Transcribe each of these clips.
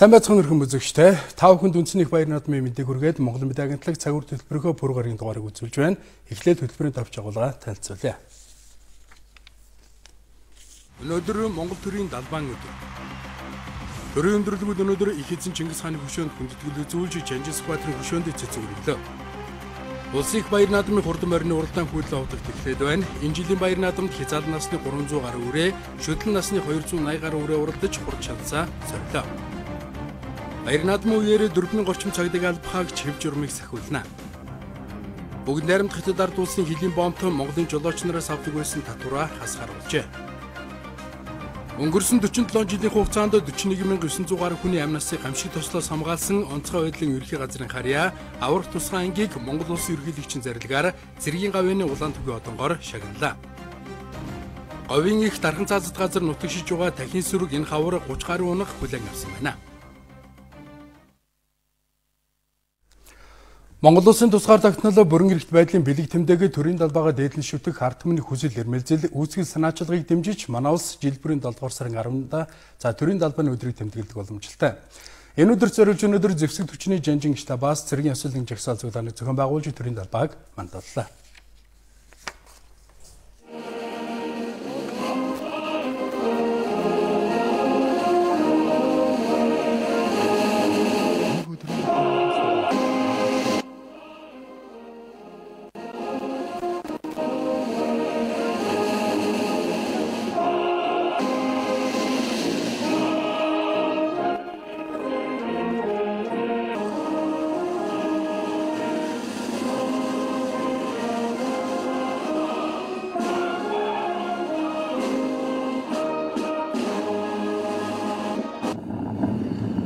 Сайн байцгаана өрхөн үзэгчтэй. Та бүхэнд үндэсний баяр наадмын мэдээг хүргээд Монгол Мэдээ агентлаг цагуурт хөтөлбөрийнхөө пүрэв гарагийн дугаарыг үзүүлж байна. Эхлээд хөтөлбөрийн товч агуулга танилцуулъя. Өнөөдөр Монгол төрийн далбаан өдөр. Төрийн өндөрлөгүүд өнөөдөр их эзэн Чингис хааны хөшөөнд хүндэтгэл үзүүлж Жанжис баатрын хөшөөнд цэцэглэлөө. Улсын их баяр наадмын хурдан морины уралдаан хүлээ авдаг эхлээд байна. Энэ жилийн баяр наадамд хязгаал насны 300 гаруй үрээ, шүтлэн насны 280 гаруй үрээ уралдаж хурд шалцаа зорилоо. Баяр наадмын үеэр 4,000 орчим цагдыг албахаг чив журмыг сахиулна. Бүгд найрамдах Хятад ард улсын хилийн бомбтой Монголын жолооч нараас авдаг байсан татвараа хасгаруулжээ. Өнгөрсөн 47 жилийн хугацаанд 41,900 гаруй хүний амь насыг гамшиг тослоос хамгаалсан онцгой байдлын ерөнхий газрын харьяа аврах тусгай ангийг Монгол улсын ерөнхийлөгчийн зарилгаар Цэргийн гавьяаны улаан төвийн одонгоор шагналаа. Говийн их дархан цаазат газар нутагшиж байгаа Тахин сүрэг энэ хавар 30 гаруй унах хүлээн авсан байна. Монгол улсын тусгаар тогтнолоо бүрэн эрхт байдлын бэлэг тэмдээгээ төрийн далбаагаа дээдлэн шүтэх ард түмний хүсэл эрмэлзэл үүсгэл санаачлагыг дэмжиж манай улс жилбэрийн 7 дугаар сарын 10-нд төрийн далбааны өдрийг тэмдэглэдэг боломжтой. Энэ өдөр зориулж өнөөдөр зэвсэг түвшний Жанжин штабаас цэргийн ёслолын жагсаал цуглааныг зохион байгуулж төрийн далбааг мандууллаа.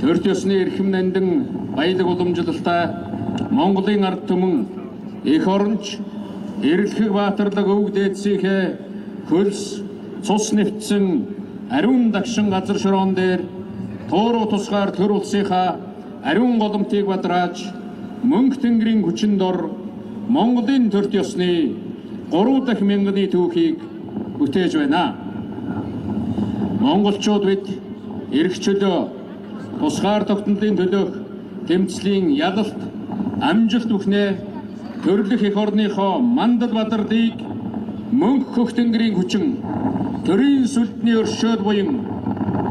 Төрт ёсны эрхэм нандин баялаг уламжлалтаа Монголын ард түмэн эх оронч эрэлхэг баатарлаг өвөг дээдсийнхээ хөлс цус нэвтсэн ариун дагшин газар шороон дээр тууруу тусгаар төр улсынхаа ариун голомтыг бадрааж мөнх тэнгэрийн хүчин дор Монголын төрт ёсны 3 дахь мянганы түүхийг бүтээж байна. Монголчууд бид эрх чөлөө тусгаар тогтнолын төлөөх тэмцлийн ялалт амжилт бүхнээ төрлөх эх орныхоо мандал бадарлыг мөнх хөх тэнгэрийн хүчин төрийн сүлдний өршөөл буян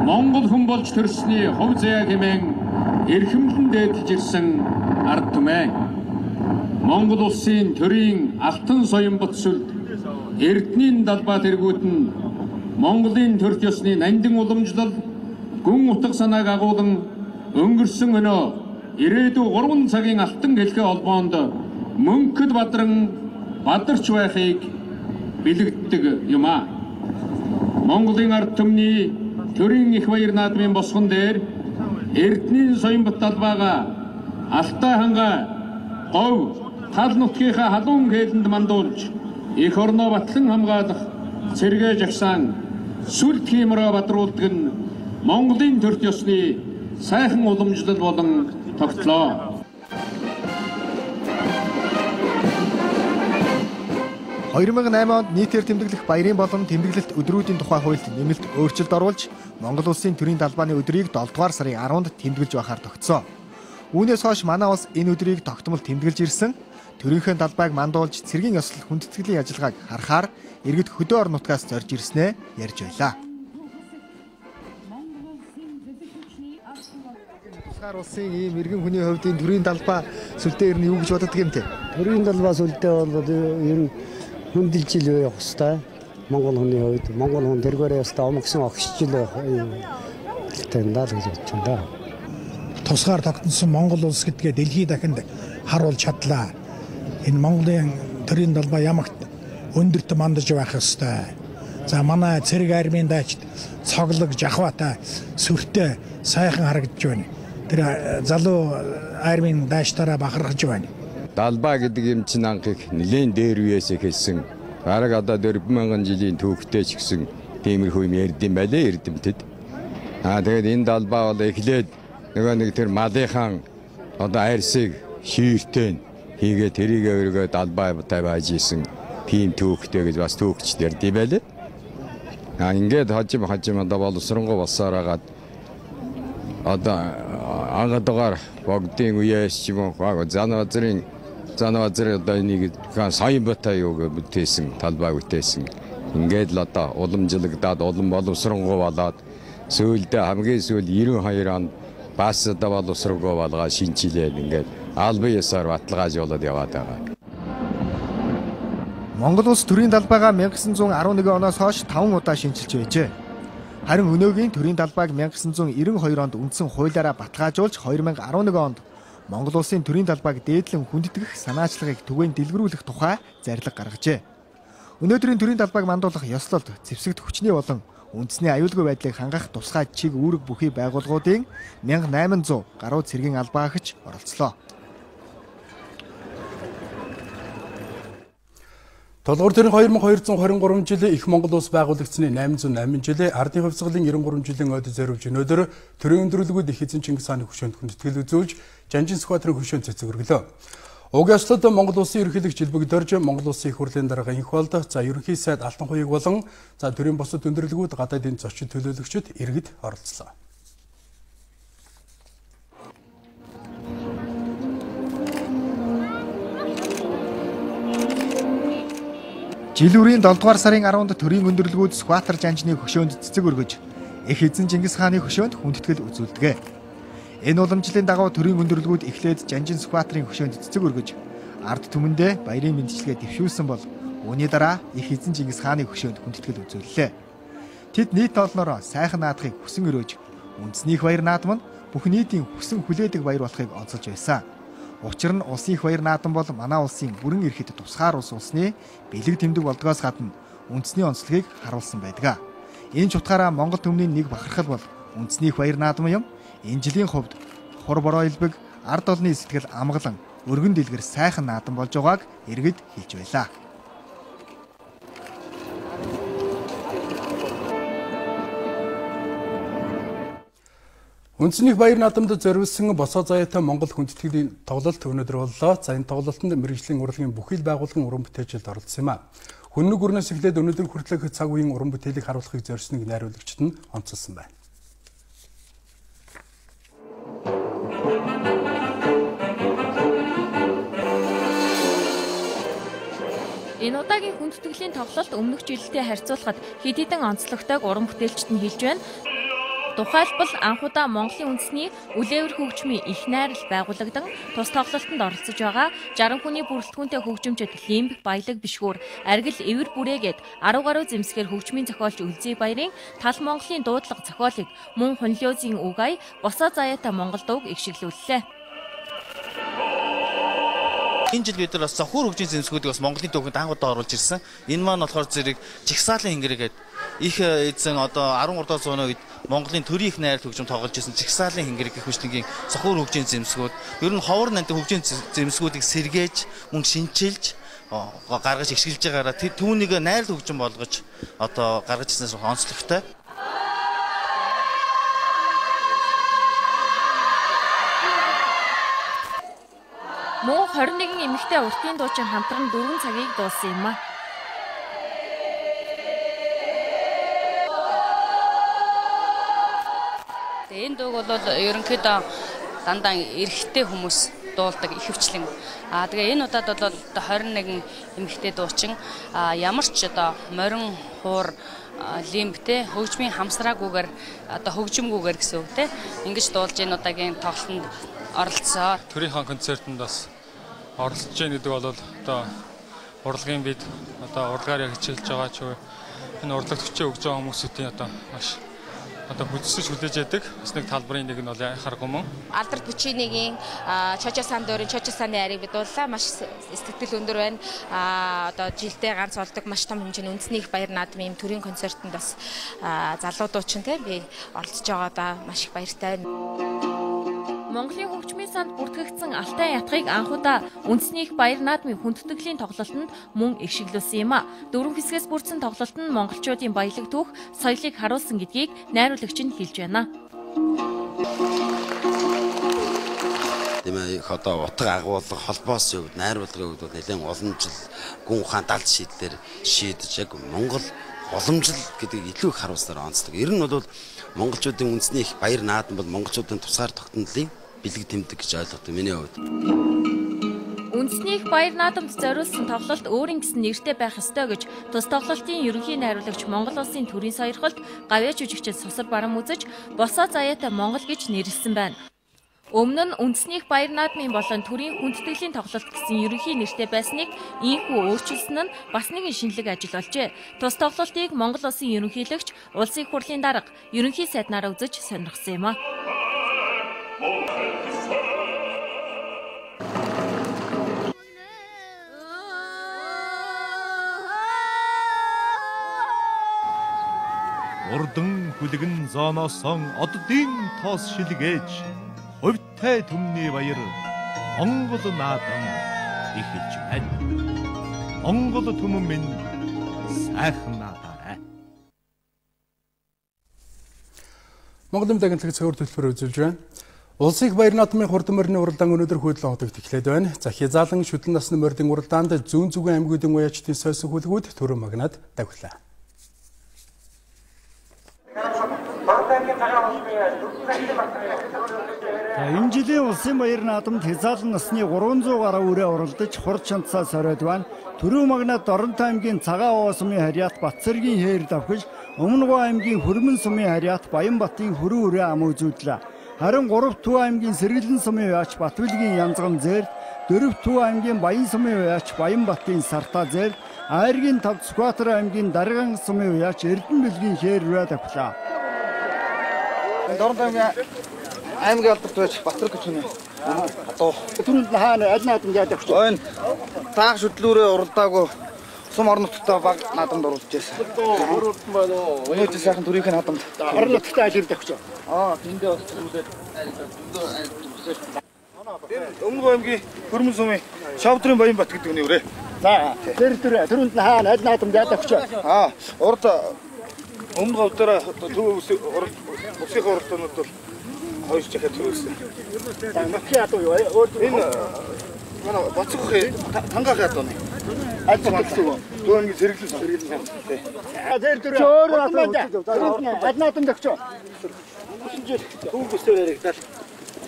Монгол хүн болж төрсний хов заяа хэмээн эрхэмлэн дээдлж ирсэн ард түмэн. Монгол улсын төрийн алтан соён бүтсүлд эрдэнийн далбаа тэргүүд нь Монголын төрт ёсны нандин уламжлал гүн утга санааг агуулan өнгөрсөн өнөө ирээдүйн 3 цагийн алтан хэлхээ холбоонд мөнхөд бадран бадарч байхыг бэлэгддэг юм а. Монголын ард түмний төрийн их баяр наадмын босгон дээр эрдэнийн соён бут талбайгаа Алтай хангаа говь тал нутгийнхаа халуун хээлэнд мандуулж эх орноо батлан хамгаалах цэргээ жагсаан сүлд хиймрээ бадруулдаг нь Монголын төрт ёсны сайхан уламжлал болон тогтлоо. 2008 онд нийтээр тэмдэглэх баярын болон тэмдэглэлт өдрүүдийн тухай хуульд нэмэлт өөрчлөлт оруулж Монгол улсын төрийн далбааны өдрийг 7 дугаар сарын 10-нд тэмдэглэж байхаар тогтсон. Үүнээс хойш манай улс энэ өдрийг тогтмол тэмдэглэж ирсэн. Төрийнхөө далбайг мандуулж цэргийн ёслол хүндэтгэлийн ажиллагааг харахаар иргэд хөдөө ор нутгаас зорж ирснээ ярьж байлаа. Тусгаар улсын ийм иргэн хүний хувьд энэ төрийн далбаа сүлдээ ер нь юу гэж боддог юм те? Төрийн далбаа сүлдээ бол ер нь хүндэлжил явах хэвээр Монгол хүний хувьд Монгол хүн тэргээрээ ястаа омгсон огшжил тандаа л гэж бодож байна. Тусгаар тогтносон Монгол улс гэдгээ дэлхийд дахинд харуулж чадлаа. Энэ Монголын төрийн далбаа ямагт өндөрт мандаж байх хэвээр. За манай цэрэг армийн дайчид цоглог жахваатай сүртэй сайхан харагдж байна. Тэр залуу армийн дайчтараа бахархаж байна. Далбаа гэдэг юм чинь анхыг нэлээд дээр үеэс эхэлсэн. Бараг одоо 4,000 жилийн түүхтэй ч гэсэн тиймэрхүү юм ярьдсан байлээ эрдэмтэд. Тэгээд энэ далбаа бол эхлээд нөгөө нэг тэр малынхан одоо арьсыг шииртэн хийгээ тэрийгээ өргөө далбаа тавьж ийсэн тийм түүхтэй гэж бас түүхч ярьдсан байлээ. Ингээд хожим одоо боловсронгоо болсоор хагаад одоо ангадагаар богдын үеэс ч юм уу Занавазрын одоо нэг саян батай юу бүтээсэн талбай бүтээсэн. Ингээд л одоо уламжлагдаад улам боловсронгуй болоод сүүлдээ хамгийн сүүл 92 онд бас одоо боловсронгуй болгоо шинжилээд ингээд албан ёсоор баталгаажуулаад яваад байгаа. Монгол улс төрийн талбайгаа 1911 оноос хойш 5 удаа шинжилж байжээ. Харин өнөөгийн төрийн талбайг 1992 онд үндсэн хуулиараа баталгаажуулж 2011 онд Монгол улсын төрийн талбайг дээдлэн хүндэтгэх санаачлагыг түгээн дэлгэрүүлэх тухай зарлиг гаргажээ. Өнөөдрийн төрийн талбайг мандуулах ёслолд зэвсэгт хүчний болон үндэсний аюулгүй байдлыг хангах тусгай чиг үүрэг бүхий байгууллагуудын 1800 гаруй цэргийн албаа агч оролцлоо. Толгор төрийн 2223 жилийн их Монгол улс байгуулагдсны 808 жилийн ардын хувьсгалын 93 жилийн ойд зориулж өнөөдөр төрийн өндөрлөгүүд их эзэн Чингис хааны хөшөөнд хүндэтгэл үзүүлж Жанжин Сүхбаатарын хөшөөнд цэцэг өргөлөө. Уг ёслолд Монгол улсын ерөнхийлөгч Илбэгдорж, Монгол улсын их хурлын дарга Инх болд, ерөнхий сайд Алтан хуйг болон төрийн бусад өндөрлөгүүд гадаадын зочин төлөөлөгчид иргэд оролцлоо. Жил үрийн 7 дугаар сарын 10-нд төрийн өндөрлөгүүд Сүхбаатар Жанжны хөшөөнд цэцэг өргөж, их эзэн Чингис хааны хөшөөнд хүндэтгэл үзүүлдэг. Энэ уламжлалын дагуу төрийн өндөрлөгүүд эхлээд Жанжин Сүхбаатарын хөшөөнд цэцэг өргөж, ард түмэндээ баярын мэндчилгээ дэвшүүлсэн бол үүний дараа их эзэн Чингис хааны хөшөөнд хүндэтгэл үзүүллээ. Тэд нийт олнороо сайхан наадахыг хүсэн өрөөж, үндэснийх баяр наадам нь бүх нийтийн хүсэн хүлээдэг баяр болохыг онцолж байсан. Учир нь улсын их баяр наадам бол манай улсын бүрэн эрхэт тусгаар улс улсны бэлэг тэмдэг болдгоос гадна үндэсний онцлогийг харуулсан байдаг. Энэ ч утгаараа Монгол төмний нэг бахархал бол үндэсний их баяр наадам юм. Энэ жилийн хувьд хур бороо илбэг ард олны сэтгэл амгалан өргөн дэлгэр сайхан наадам болж байгааг иргэд хэлж байлаа. Үндэсний баяр наадамд зориулсан босоо заяатай Монгол хүндэтгэлийн тоглолт өнөөдөр боллоо. За энэ тоглолтод мэргэжлийн урлагийн бүхий л байгууллагын уран бүтээлчид оролцсон юм а. Хүннэг өрнөөс эхлээд өнөөдөр хүртэлх цаг үеийн уран бүтээлийг харуулахыг зорьсныг найруулагчид нь онцолсон байна. Энэ удаагийн хүндэтгэлийн тоглолт өмнөх жилдээ харьцуулахад хэд хэдэн онцлогтойг уран бүтээлчид нь хэлж байна. Тухайлбал анхудаа Монголын үндэсний үлээвэр хөгжмийн их найрал байгуулагдан тус тоглолтод оролцож байгаа 60 хүний бүрэлдэхүүнтэй хөгжимчид лимб, баялаг бишгүүр, аргил эвэр бүрээгээд 10 гаруй зэмсгээр хөгжмийн зохиолч Үлзий баярын Тал Монголын дуудлага зохиолыг мөн Хонлиозын үгай босоо заяатай Монгол дууг эгшиглүүллээ. Энэ жил бид нар бас зөвхөн хөгжмийн зэмсгүүдийг бас Монголын түүхэнд анхудаа оруулж ирсэн. Энэ маань болохоор зэрэг Жигсаалын хингэрээгээд их эзэн одоо 13 дугаар зууны үед Монголын төрийн их найрал хөгжим тоглож ирсэн Жигсаалын хингэрэг гэх хүчнгийн зөвхөн хөгжмийн зэмсгүүд ер нь ховор нант хөгжмийн зэмсгүүдийг сэргээж мөн шинчилж гаргаж эгшгэлж байгаараа түүнийг найрал хөгжим болгож одоо гаргаж ирснээс онцлогтой. Мөн 21 эмэгтэй уртын дуучин хамтран 4 цагийг дууссан юм а. Энэ дууг бол ерөнхийдөө дандаа эрэгтэй хүмүүс дуулдаг ихэвчлэн. Тэгээ энэ удаад бол 21 эмэгтэй дуучин ямар ч одоо морин хуур лимбтэй хөгжмийн хамсраагүйгээр одоо хөгжимгүйгээр гэсэн үг те. Ингэж дуулж энэ удаагийн тоглолтод оролцсон. Төрийн хаан концертанд бас оролцож байгаа гэдэг бол одоо урлагийн бид одоо урлагаар хичээлж байгаа ч энэ урлагт хүчээ өгж байгаа хүмүүсийн одоо маш одоо бүжсэж хүлээж яадаг. Бас нэг талбарын нэг нь бол харахгүй мөн. Алдарт Бүчинигийн Чочо сан дөрөв Чочо саны арийг бидууллаа. Маш сэтгэл өндөр байна. Одоо жилдээ ганц болдог маш том хэмжээний үндэсний их баяр наадмын юм төрийн концертанд бас залуу дуучин те би оролцож байгаадаа маш их баяртай байна. Монголын хөгжмийн санд бүртгэгдсэн Алтай ятгыг анхудаа үндэсний их баяр наадмын хүндэтгэлийн тоглолтод мөн эгшиглүүлсэн юм а. 4 хэсгээс бүрдсэн тоглолт нь монголчуудын баялаг түүх, соёлыг харуулсан гэдгийг найруулагч нь хэлж байна. Тэмээ их одоо утга агуулга холбоос хувьд найруулгын хувьд нэлээд олон жил гүн ухаан далд шийдлэр шийдэж яг Монгол уламжлал гэдэг илүү их харуулснаар онцлог. Ер нь бол монголчуудын үндэсний их баяр наадам бол монголчуудын тусгаар тогтнолын бэлэг тэмдэг гэж ойлгодог миний хувьд. Үндэсний их баяр наадамд зориулсан тоглолт өөрийн гэсэн нэртэй байх ёстой гэж тус тоглолтын ерөнхий найруулагч Монгол улсын төрийн сойрхолд гавьяа жүжигчид Сусар Барам үзэж босоо заяатай Монгол гэж нэрлсэн байна. Өмнө нь үндэсний их баяр наадмын болон төрийн хүндэтгэлийн тоглолт гэсэн ерөнхий нэртэй байсныг ийхүү өөрчилсөн нь бас нэгэн шинэлэг ажил болжээ. Тус тоглолтыг Монгол улсын ерөнхийлөгч улсын их хурлын дарга ерөнхий сайднаараа үзэж сонирхсан юм а. Урдан хүлэгэн зооносон оддын тоос шилгээж хувьтай түмний баяр Монгол наадам эхэлж байна. Монгол түмэн минь сайхан наадаарай. Монголын дагналтын цэвэр төлбөр үзүүлж байна. Улсын их баяр наадмын хурдан морины уралдаан өнөөдөр хуудлын хотод эхлээд байна. Захи заалан шүтлэн насны морины уралдаанд зүүн зүгэн аймагуудын уяачдын сойсон хүлгүүд төрөө магнад давхилаа. Энэ жилийн улсын баяр наадамд хязаалан насны 300 гаруй үрээ оролдож хурд шанцаа сориод байна. Төрөө магнад Доронтой аймгийн Цагаан Овоо сумын харьяат Батцэргийн хээр давхиж, Өмнөгөө аймгийн Хүрмэн сумын харьяат Баянбатын хүрэн үрээ ам үзүүллээ. Харин 3 Төв аймгийн Сэргэлэн сумын уяач Батбэлгийн Янзган зээл, 4 Төв аймгийн Баян сумын уяач Баянбатын Сартаа зээл, Айргийн 5 Сүхбаатар аймгийн Дарган сумын уяач Эрдэнэбэлгийн хээр үрээ давхлаа. Доронтой аймгийн алдарт байж Батцэрг гэж байна. Одоо түрүүнд хаана аль наадамд яадаг вэ? Энэ таах шүтлүүрээ уралдаагүй сум орон нутгад баг наадамд оруулж байсан. Өөрөөртөн байна уу? Өнөөдөр сайхан төрийн наадамд орон нутгад аль ирдэг вэ? Тэндээ бас зүйлээд Өмнөгөө аймгийн Хүрмэн сумын Шавдрын Баянбат гэдэг нь үрээ. За түрүүнд хаана аль наадамд яадаг вэ? Урд Өмнөгөө дээр төв үсгийн уралдаанууд бол хоёр жахад төрүүлсэн. Макки атуу юу? Энэ манай Бацгохын тангаах атуу. Аль зогсов? Дөрөнгө сэргэлэн сан. Тэр өөр атуу. Аднаатан дэгчөө. Шинжил түүх өсөөр яригдал.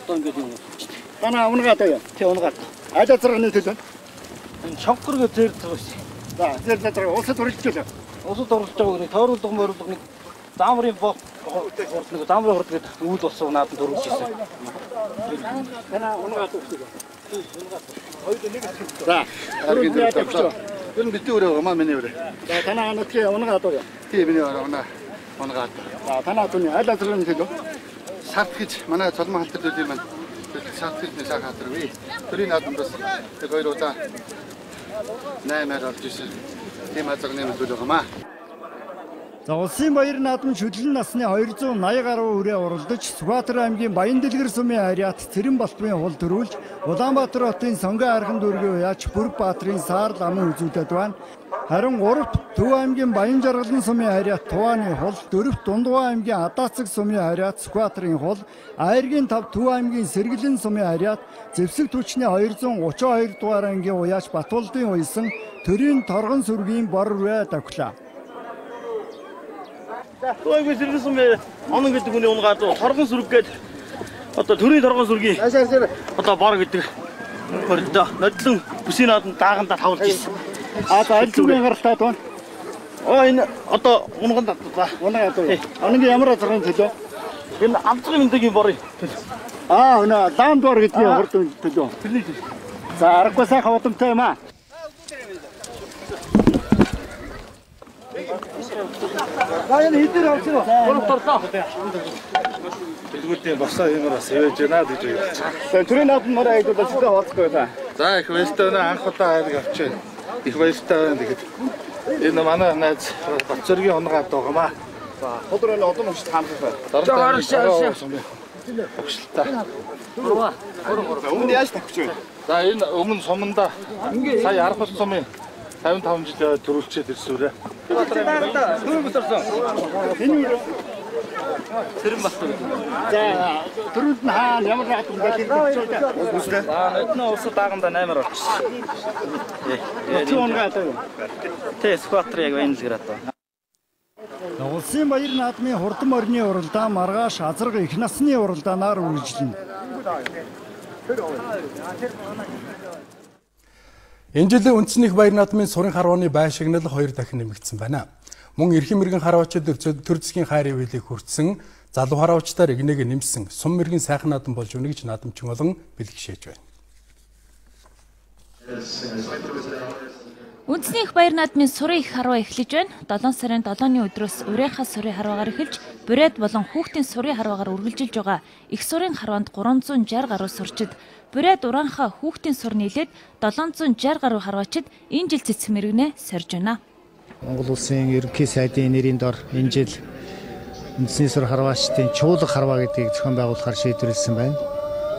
Одоо ингэж юм. Танаа унгаа атуу юу? Тэ унгаа. Аль азрагны төлөө. Энэ шонкор гэж зэр зогсов. За, зэр зэр улсад урилжээ. Улсад оролцож байгааг нэг тойруулга морилго нэг даамрын боо нэг даамрын хурд гэдэг үүд болсон наадад төрүүлж ирсэн. Танаа унгаад өгсөн. За, аргид тавьчих. Тэр нь битүү өрөө маа миний өрөө. За, танаа нутгийн унгаад өрөө. Тийм миний өрөө унгаад. За, танаа түүний аль азрын төлөө сарт гэж манай цолмон халтар төлөв маань. Сарт гэж нэг хатар вэ. Төрийн наадамдас нэг хоёр удаа 8-аар орж ирсэн. Тийм азрын төлөв маа. За улсын баяр наадам шүтлэн насны 280 гаруй үрээ оролдож Сүхбаатар аймгийн Баянделгэр сумын харьяат Цэрэн Балтмын хул төрүүлж Улаанбаатар хотын Сонгон архан дүүргийн уяач Бүрэг Баатрын Саарл амын үзүүлээд байна. Харин 3-т Төв аймгийн Баянжаргалан сумын харьяат Тувааны хул, 4-т Дундгуй аймгийн Адаацэг сумын харьяат Сүхбаатарын хул, Айргийн 5 Төв аймгийн Сэргэлэн сумын харьяат Зэвсэг түвшний 232 дугаар ангийн уяач Батболдын уйсан төрийн торгон сүргийн бор үрээ давхлаа. Тойгоо сэргэлэн сумын онон гэдэг хүний унгаад торгон сүрэг гээд одоо төрийн торгон сүргийн одоо бор гэдэг хөрдөө нодлон бүсийн нааданд даагандаа тавуулж ирсэн. За аль зүгийн гаралтаад байна. Энэ одоо унганд татлаа. Унгаад уу. Онгийн ямар азрын төлөө? Энэ амцгийн мэндгийн борын төлөө. Өнөө лаанд бор гэдгийн хурд төлөө. За аргагүй сайхан удамтай юм аа. Баян хэдэр авчих уу? Гуравтарлаа. Билгүүдийн босоо юмараа сэвэж байна гэж байна. Төрийн наадмын морь айдуулаад зөндөө хооцгүй байна. За их баяртай байна. Анх удаа хайр авчээ. Их баяртай байна тэгэхэд. Энэ манай найз Батцэргийн унгаад байгаамаа. За өдөр нь олон хүмүүс хаамсах байна. Дортой. Багшлаа. Өмнө яаж тавьчих вэ? За энэ өмнө суманда сая Архус сумын 55 жил төрүүлчихэд ирсэн үрээ. Түрүүн өсөрсөн. Энэ үү? Цэрэн Балтмын. За түрүүнд нь хаана ямар наадам гэдэг үстэй. Эднэ улсад дааганда 8-аар орчихсон. Тий, Сүхбаатар яг Баянделгэр одоо. Улсын баяр наадмын хурдан орны уралдаан маргааш азарга их насны уралдаанаар үргэлжлэнэ. Энэ жилийн үндэсний баяр наадмын сурын харвааны байшигнал 2 дахин нэмэгдсэн байна. Мөн эрхэм мэрэгэн харваачид төр засгийн хайрын хуулийг хүртсэн залуу харваачдаар игнээг нэмсэн сум мэрэгэн сайхан наадам болж өгнө гэж наадамчин болон бэлгшээж байна. Үндэсний баяр наадмын сурын их харваа эхлэж байна. 7 сарын 7-ны өдрөөс урийнхаа сурын харваагаар эхэлж, бүрээд болон хүүхдийн сурын харваагаар үргэлжилж байгаа их сурын харваанд 360 гаруй сурчид, бүрээд ураанхаа хүүхдийн сур нийлээд 760 гаруй харваачид энэ жил цэцэг мэрэгнээ сорж байна. Монгол улсын ерөнхий сайдын нэрийн дор энэ жил үндэсний сур харваачдын чуулга харваа гэдгийг зохион байгуулахар шийдвэрлсэн байна.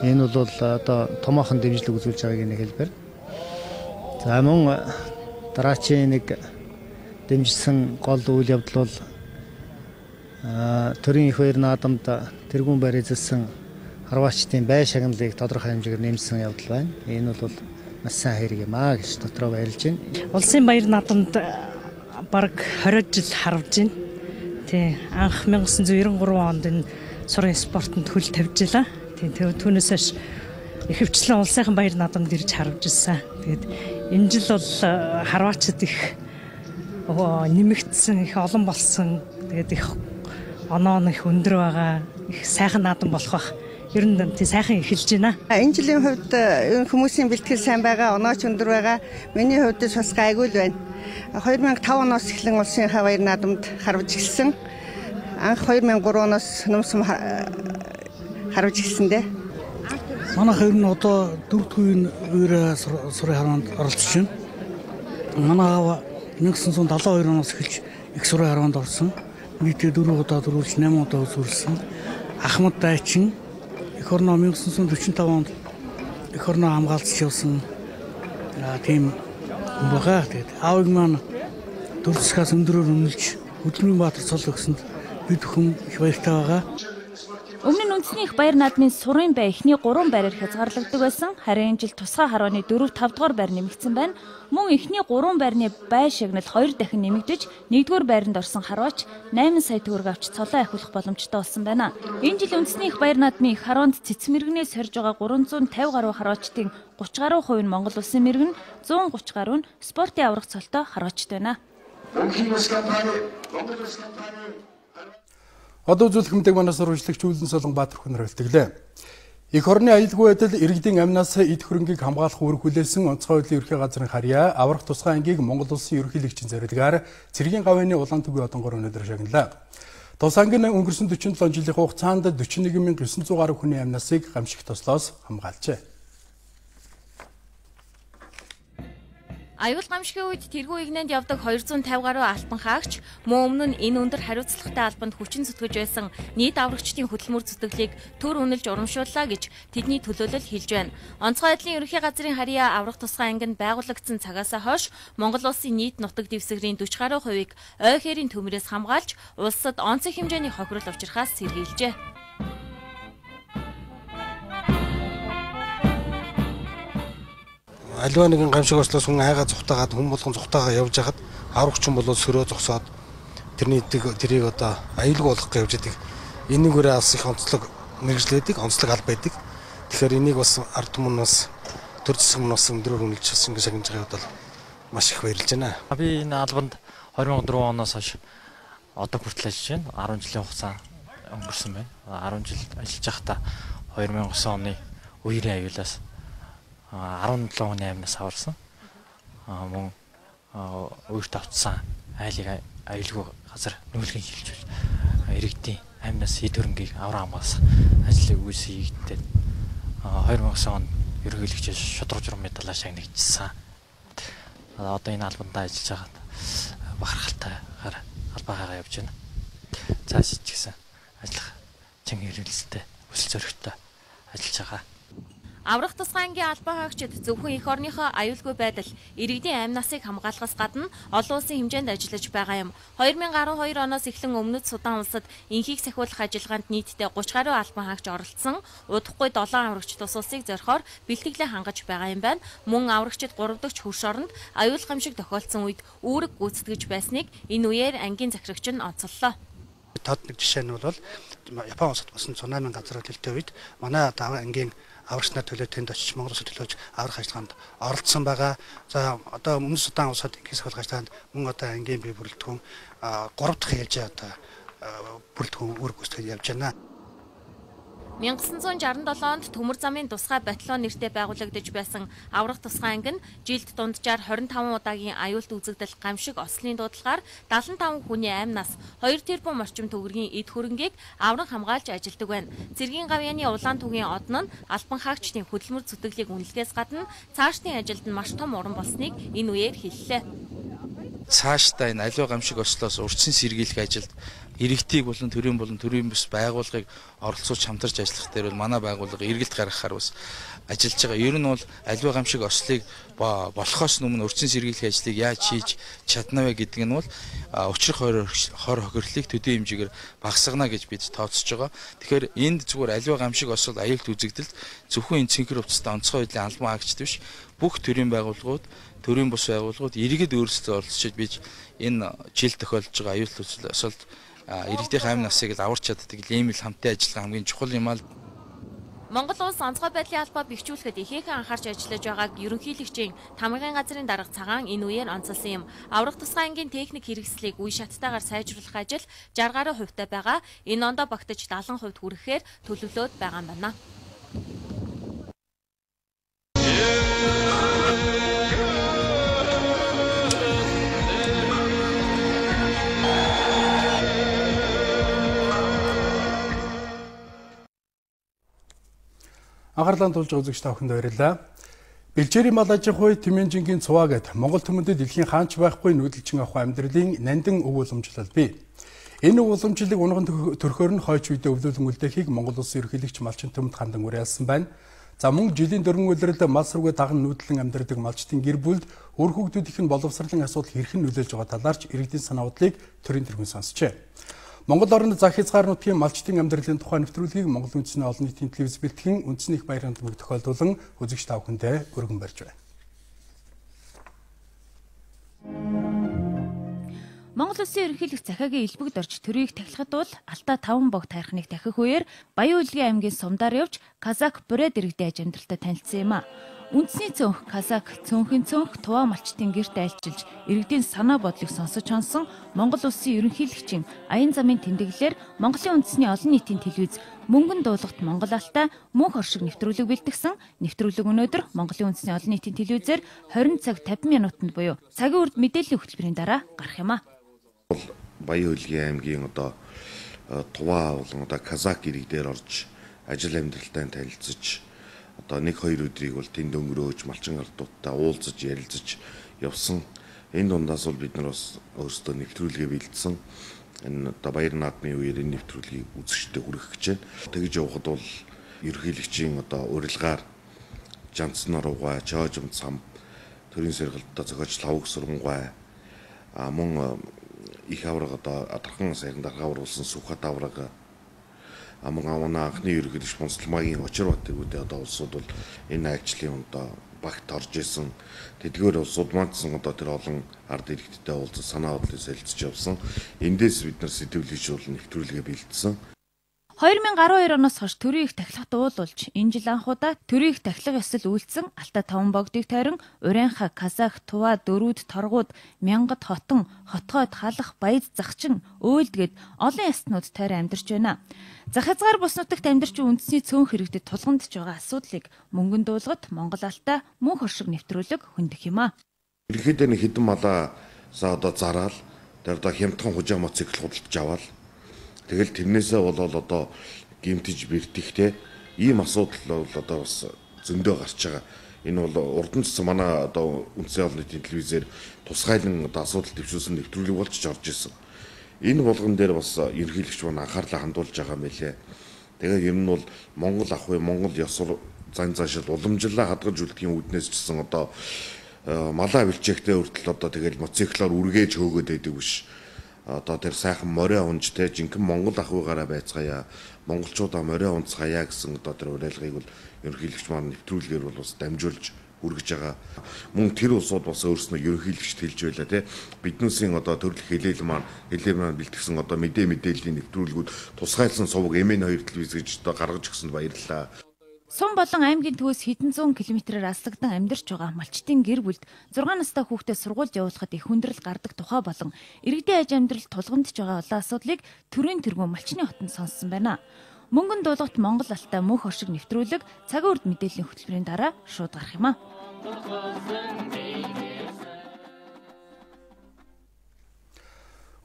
Энэ бол одоо томоохон дэмжлэг үзүүлж байгааг нэг хэлбэр. За мөн дараачийн нэг дэмжсэн гол үйл явдал бол төрийн их баяр наадамд тэргүүн байр эзэлсэн харваачдын бай шагналыг тодорхой хэмжээгээр нэмсэн явдал байна. Энэ бол маш сайн хэрэг юм аа гэж дотроо баярлж байна. Улсын баяр наадамд бараг 20 жил харвж байна. Тий, анх 1993 онд энэ сурын спортод хөл тавьж илаа. Тий, түүнээс хойш ихэвчлэн улсынхан баяр наадамд ирж харвж ирсэн. Тэгээд энэ жил бол харваачид их нэмэгдсэн, их олон болсон. Тэгээд их оноо их өндөр байгаа, их сайхан наадам болох бах. Ер нь тий сайхан эхэлж байна. Энэ жилийн хувьд хүмүүсийн бэлтгэл сайн байгаа, онооч өндөр байгаа. Миний хувьд бас гайгүй л байна. 2005 оноос эхлэн улсынхаа баяр наадамд харвж эхэлсэн. Анх 2003 оноос нумсам харвж эхэлсэндээ. Манайх ер нь одоо 4-р үеийн сурын харваанд оролцож байна. Манай аав 1972 оноос эхэлж их сурын харваанд орсон. Нийтдээ 4 удаа дөрвөлж 8 удаа үзүүлсэн. Ахмад Дайчин эх орноо 1945 онд эх орноо хамгаалж явсан тийм хүн байгаа. Тэгээд аавыг маань төр засгаас өндөрөөр үнэлж Хөдөлмөрийн Баатар цол өгсөнд бид бүхэн их баяртай байгаа. Өмнө нь үндэсний их баяр наадмын сурын бай эхний 3 байраар хязгаарлагддаг байсан. Харин энэ жил тусгай харвааны 4-5 дугаар байр нэмэгдсэн байна. Мөн эхний 3 байрны бай шагнал 2 дахин нэмэгдэж, 1-р байранд орсон харваач 8 сая төгрөг авч цолоо ахиулах боломжтой болсон байна. Энэ жил үндэсний их баяр наадмын их харваанд цэцэг мэрэгнээ сорж байгаа 350 гаруй харваачдын 30 гаруй хувь нь Монгол улсын мэрэгэн, 130 гаруй нь спортын аврах цолтой харваачд байна. Одоо үзүүлэх мэдээг манай сурвалжлагч Үүлэн Солонгобаатар хүн хөлтөглөө. Эх орны аюулгүй байдал иргэдийн амнаас эд хөрөнгийг хамгаалах үүрэг хүлээсэн онцгой байдлын ерхий газрын харьяа аврах тусгай ангийг Монгол улсын ерөнхийлөгчийн зорилгоор цэргийн гавьяаны улаан төбийн одонгоор өнөөдөр шагналаа. Тус ангийн өнгөрсөн 47 жилийн хугацаанд 41900 гаруй хүний амнасыг гамшигт тослоос хамгаалжээ. Аюул гамшигын үед тэргүй игнэнд явдаг 250 гаруй алтан хаагч мөн өмнө нь энэ өндөр хариуцлагатай албанд хүчин зүтгэж байсан нийт аврагчдын хөдөлмөр зүтгэлийг төр үнэлж урамшууллаа гэж тэдний төлөөлөл хэлж байна. Онцгой байдлын ерөнхий газрын харьяа аврах тусгай ангинд байгуулагдсан цагаас хойш Монгол улсын нийт нутаг дэвсгэрийн 40 гаруй хувийг ой хэрийн төмрөөс хамгаалж улсад онцгой хэмжээний хохирол учрахаас сэргийлжээ. Аливаа нэгэн гамшиг ослоос хүн айгаа зүхтаагаад хүн болгон зүхтаагаа явж хахад аврагчин болоод сөрөө зогсоод тэрийг одоо аюулгүй болгох гэж явж байдаг. Энэгээрээ бас их онцлог мэрэгжлээдэг, онцлог аль байдаг. Тэгэхээр энийг бас ард түмнээс төр засгийн мөнөөс өндрөөр үнэлж бас ингэ шагнаж байгаа бол маш их баярлж байна. Би энэ албанд 2004 оноос хойш одоо хүртэл ажиллаж байна. 10 жилийн хугацаа өнгөрсөн байна. 10 жил ажиллаж байхдаа 2009 оны үерийн аюулаас 17 хүний амнаас аварсан. Мөн өөрт автсан айлыг аюулгүй газар нүүлгэн шилжүүлж иргэдийн амнаас эд хөрөнгийг аврах хамгаалах ажлыг үүсгэдэг. 2009 онд ерөнхийлөгчөөс шудраг журам медалаар шагнагдсан. Одоо энэ албандаа ажиллаж байгаад бахархалтайгаар албаагаа явж байна. Цааш ч гэсэн ажиллах чанга хэрэгэлтэй өсөл зөрөгтэй ажиллаж байгаа. Аврах тусгай ангийн албан хаагчид зөвхөн эх орныхоо аюулгүй байдал, иргэдийн амь насыг хамгаалахаас гадна олон улсын хэмжээнд ажиллаж байгаа юм. 2012 оноос эхлэн Өмнөд Судан улсад инхийг сахиулах ажиллагаанд нийтдээ 30 гаруй албан хаагч оролцсон. Удахгүй 7 аврагч тус улсыг зорихоор бэлтгэлээ хангаж байгаа юм байна. Мөн аврагчид 3 дахь хөрш оронд аюул гамшиг тохиолдсон үед үүрэг гүйцэтгэж байсныг энэ үеэр ангийн захирагч нь онцоллоо. Тод нэг жишээ нь бол Япон улсад болсон цунамийн газар хөдлөлтийн үед манай ангийн аврагч нар төлөө тэнд очиж Монгол улсад төлөөж аврах ажиллагаанд оролцсон байгаа. За одоо Өмнөд Судан улсад инхийг сахиулах ажиллагаанд мөн одоо ангийн бие бүрэлдэхүүн 3 дахь ээлжээ одоо бүрэлдэхүүн үүрэг гүйцэтгэж явж байна. 1967 онд Төмөр замын тусгай батальон нэртэй байгуулагдаж байсан аврах тусгай анги нь жилд дунджаар 25 удаагийн аюулт үзэгдэл гамшиг ослын дуудлагаар 75 хүний амь нас 2 тэрбум орчим төгрөгийн эд хөрөнгийг авран хамгаалж ажилдаг байна. Цэргийн гавьяаны улаан түгийн од нь албан хаагчдын хөдөлмөр зүтгэлийг үнэлэхээс гадна цаашдын ажилд нь маш том уран болсныг энэ үеэр хэллээ. Цаашдаа энэ аливаа гамшиг ослоос урьдчилан сэргийлэх ажилд иргэдийг болон төрийн бус байгууллагыг оролцуулж хамтарч ажиллах дээр бол манай байгууллага эргэлт гаргахаар бас ажиллаж байгаа. Ер нь бол аливаа гамшиг ослыг болохоос өмнө урьдчилан сэргийлэх ажлыг яаж хийж чадна вэ гэдэг нь бол учрах хор хохирлыг төдий хэмжээгээр багасгана гэж бид тооцож байгаа. Тэгэхээр энд зүгээр аливаа гамшиг осол аюулт үзэгдэлд зөвхөн энэ цэнхэр хувцастай онцгой байдлын албан хаагчд биш бүх төрийн байгууллагууд, төрийн бус байгууллагууд иргэд өөрсдөө оролцож биж энэ жил тохиолдож байгаа аюулт осолд иргэдийн амь насыг л аварч чаддаг ийм л хамтын ажиллагаа хамгийн чухал юм аа. Монгол улс онцгой байдлын албаа бэхжүүлэхэд ихээхэн анхаарч ажиллаж байгааг ерөнхийлөгчийн тамгын газрын дарга цагаан энэ үеэр онцолсон юм. Аврах тусгай ангийн техник хэрэгслийг үе шаттайгаар сайжруулах ажил 60 гаруй хувьтай байгаа. Энэ ондоо багтаж 70% хүрэхээр төлөвлөд байгаа юм байна. Анхаарлаа тулж үзэгч та бүхэнд баярлалаа. Бэлчээрийн мал аж ахуй Тэмэнжингийн цуваа гэд Монгол төмөндөд дэлхийн хаанч байхгүй нүүдэлчин авах амьдралын нандин өв уламжлал бий. Энэ өв уламжлалыг унган төрхөөр нь хойч үедээ өвлүүлэн үлдээхийг Монгол улсын ерөнхийлөгч Малчин Төмөд хандан уриалсан байна. За мөн жилийн дөрвөн улиралд мал сургуй даган нүүдлэн амьдардаг малчдын гэр бүлд өр хүүхдүүдийнх нь боловсролын асуудал хэрхэн нөлөөлж байгаа талаарч иргэдийн санаа бодлыг төрийн тэргүүн сонсчээ. Монгол орны зах хязгаар нутгийн малчдын амьдралын тухай нэвтрүүлгийг Монгол үндэсний олон нийтийн телевиз бэлтгэн үндэсний их баярын төвөг тохиолдуулан үзэгч та бүхэндээ өргөн барьж байна. Монгол улсын ерөнхийлөгч захиагийн элбэгд орж төрийг тахилахад бол алдаа 5 бог тайрхныг дахих үеэр Баян Улгийн аймгийн Сумдаар явж казак бүрээд иргэдийн ажимдалтай танилцсан юм а. Үндэсний цөөнх казак цөөнхийн цөөнх туваа малчдын гэрт айлчилж иргэдийн санаа бодлыг сонсож хонсон Монгол улсын ерөнхийлөгчийн аян замын тэмдэглэлээр Монголын үндэсний олон нийтийн телевиз мөнгөн дуулахт Монгол алтай мөнх оршиг нэвтрүүлэг бэлтгэсэн. Нэвтрүүлэг өнөөдөр Монголын үндэсний олон нийтийн телевизээр 20 цаг 50 минутанд буюу цагийн үрд мэдээллийн хөтөлбөрийн дараа гарах юм а. Баян Улгийн аймгийн туваа болон казак иргэдээр орж ажил амьдралтай танилцж одоо 1-2 өдрийг бол тэнд өнгөрөөж малчин ардуудтай уулзаж ярилцаж явсан. Энэ дундаас бол бид нар бас өөрсдөө нэвтрүүлгээ бэлдсэн. Энэ одоо баяр наадмын үеэр энэ нэвтрүүлгийг үзэгчдэд хүргэх гэж байна. Тэгж явхад бол ерөнхийлөгчийн одоо урилгаар Жанц Нуруугай, Чоожим цам, төрийн сэргэлттэй зохиолч Лавг Сурангуй мөн их авраг одоо Адархан сайхан дарга оруулсан Сүхбат авраг мөн анхны ерөнхийлөгч Бонцлмагийн Очирбат гэдэг одоо улсууд бол энэ ажлын одоо багт орж исэн. Тэдгээр улсууд маань одоо тэр олон ард иргэдтэй уулзаж санаа бодлыг солилцож явсан. Эндээс бид нар сэтгэлгүйч бол нэвтрүүлгээ бэлдсэн. 2012 оноос хойш төрийн их тахилгад уулуулж энэ жил анхудаа төрийн их тахилга ёсол үйлдсэн Алтай 5 богдыг тойрон Урянха, Казак, Туваа, Дөрүүд, Торгууд, Мянгат, Хотон, Хотгойд, Халах, Баяд, Загчин, Өөлдгээд олон ястнууд тойрон амьдарч байна. Зах хязгаар бус нутагт амьдарч үндэсний цөөнх иргэдэд тулгамдж байгаа асуудлыг мөнгөн дуулахад Монгол Алтай мөнх оршиг нэвтрүүлэг хөндөх юм а. Ерөнхийдөө нэг хэдэн малаа одоо зараал тэр одоо хямдхан хужаа моцикл худалдаж аваад тэгэл тэрнээсээ болоод одоо гимтэж бэртгэхтэй ийм асуудал бол одоо бас зөндөө гарч байгаа. Энэ бол урд нь ч манай одоо үндэсний олон нийтийн телевизээр тусгайлан одоо асуудал дэвшүүлсэн нэвтрүүлэг болж орж исэн. Энэ болгон дээр бас ерөнхийлөгч маань анхаарлаа хандуулж байгаа юм билээ. Тэгээд ер нь бол Монгол ах буй Монгол ёс зан заашид уламжлалаа хадгалж үлдэхийн үүднээс ч гэсэн одоо малаа бэлчээхтэй хүртэл одоо тэгэл моциклоор үргээж хөөгөөд байдаг биш. Одоо тэр сайхан морио унжтэй жинхэнэ Монгол ахуйгаараа байцгаая. Монголчуудаа морио унцгаая гэсэн одоо тэр уриалгыг бол ерөнхийлөгч маань нэвтрүүлгээр бол бас дамжуулж хүргэж байгаа. Мөн тэр улсууд бас өөрснөө ерөнхийлөгчд хэлж байла тий. Биднүүсийн одоо төрөлх хэлэл маань бэлтгэсэн одоо мэдээллийн нэвтрүүлгүүд тусгайлсан сувг MN2 телевиз гэж одоо гаргаж өгсөнд баярлалаа. Сум болон аймгийн төвөөс хэдэн зуун километрээр аслагдан амьдарч байгаа малчтын гэр бүлд 6 настай хүүхдээ сургуульд явуулахад их хүндрэл гардаг тухай болон иргэдийн аж амьдрал тулгамдж байгаа олон асуудлыг төрийн тэргүүн малчны хотод сонссон байна. Мөнгөн дуулахт Монгол алтай мөнх оршиг нэвтрүүлэг цагаан үрд мэдээллийн хөтөлбөрийн дараа шууд гарах юм а.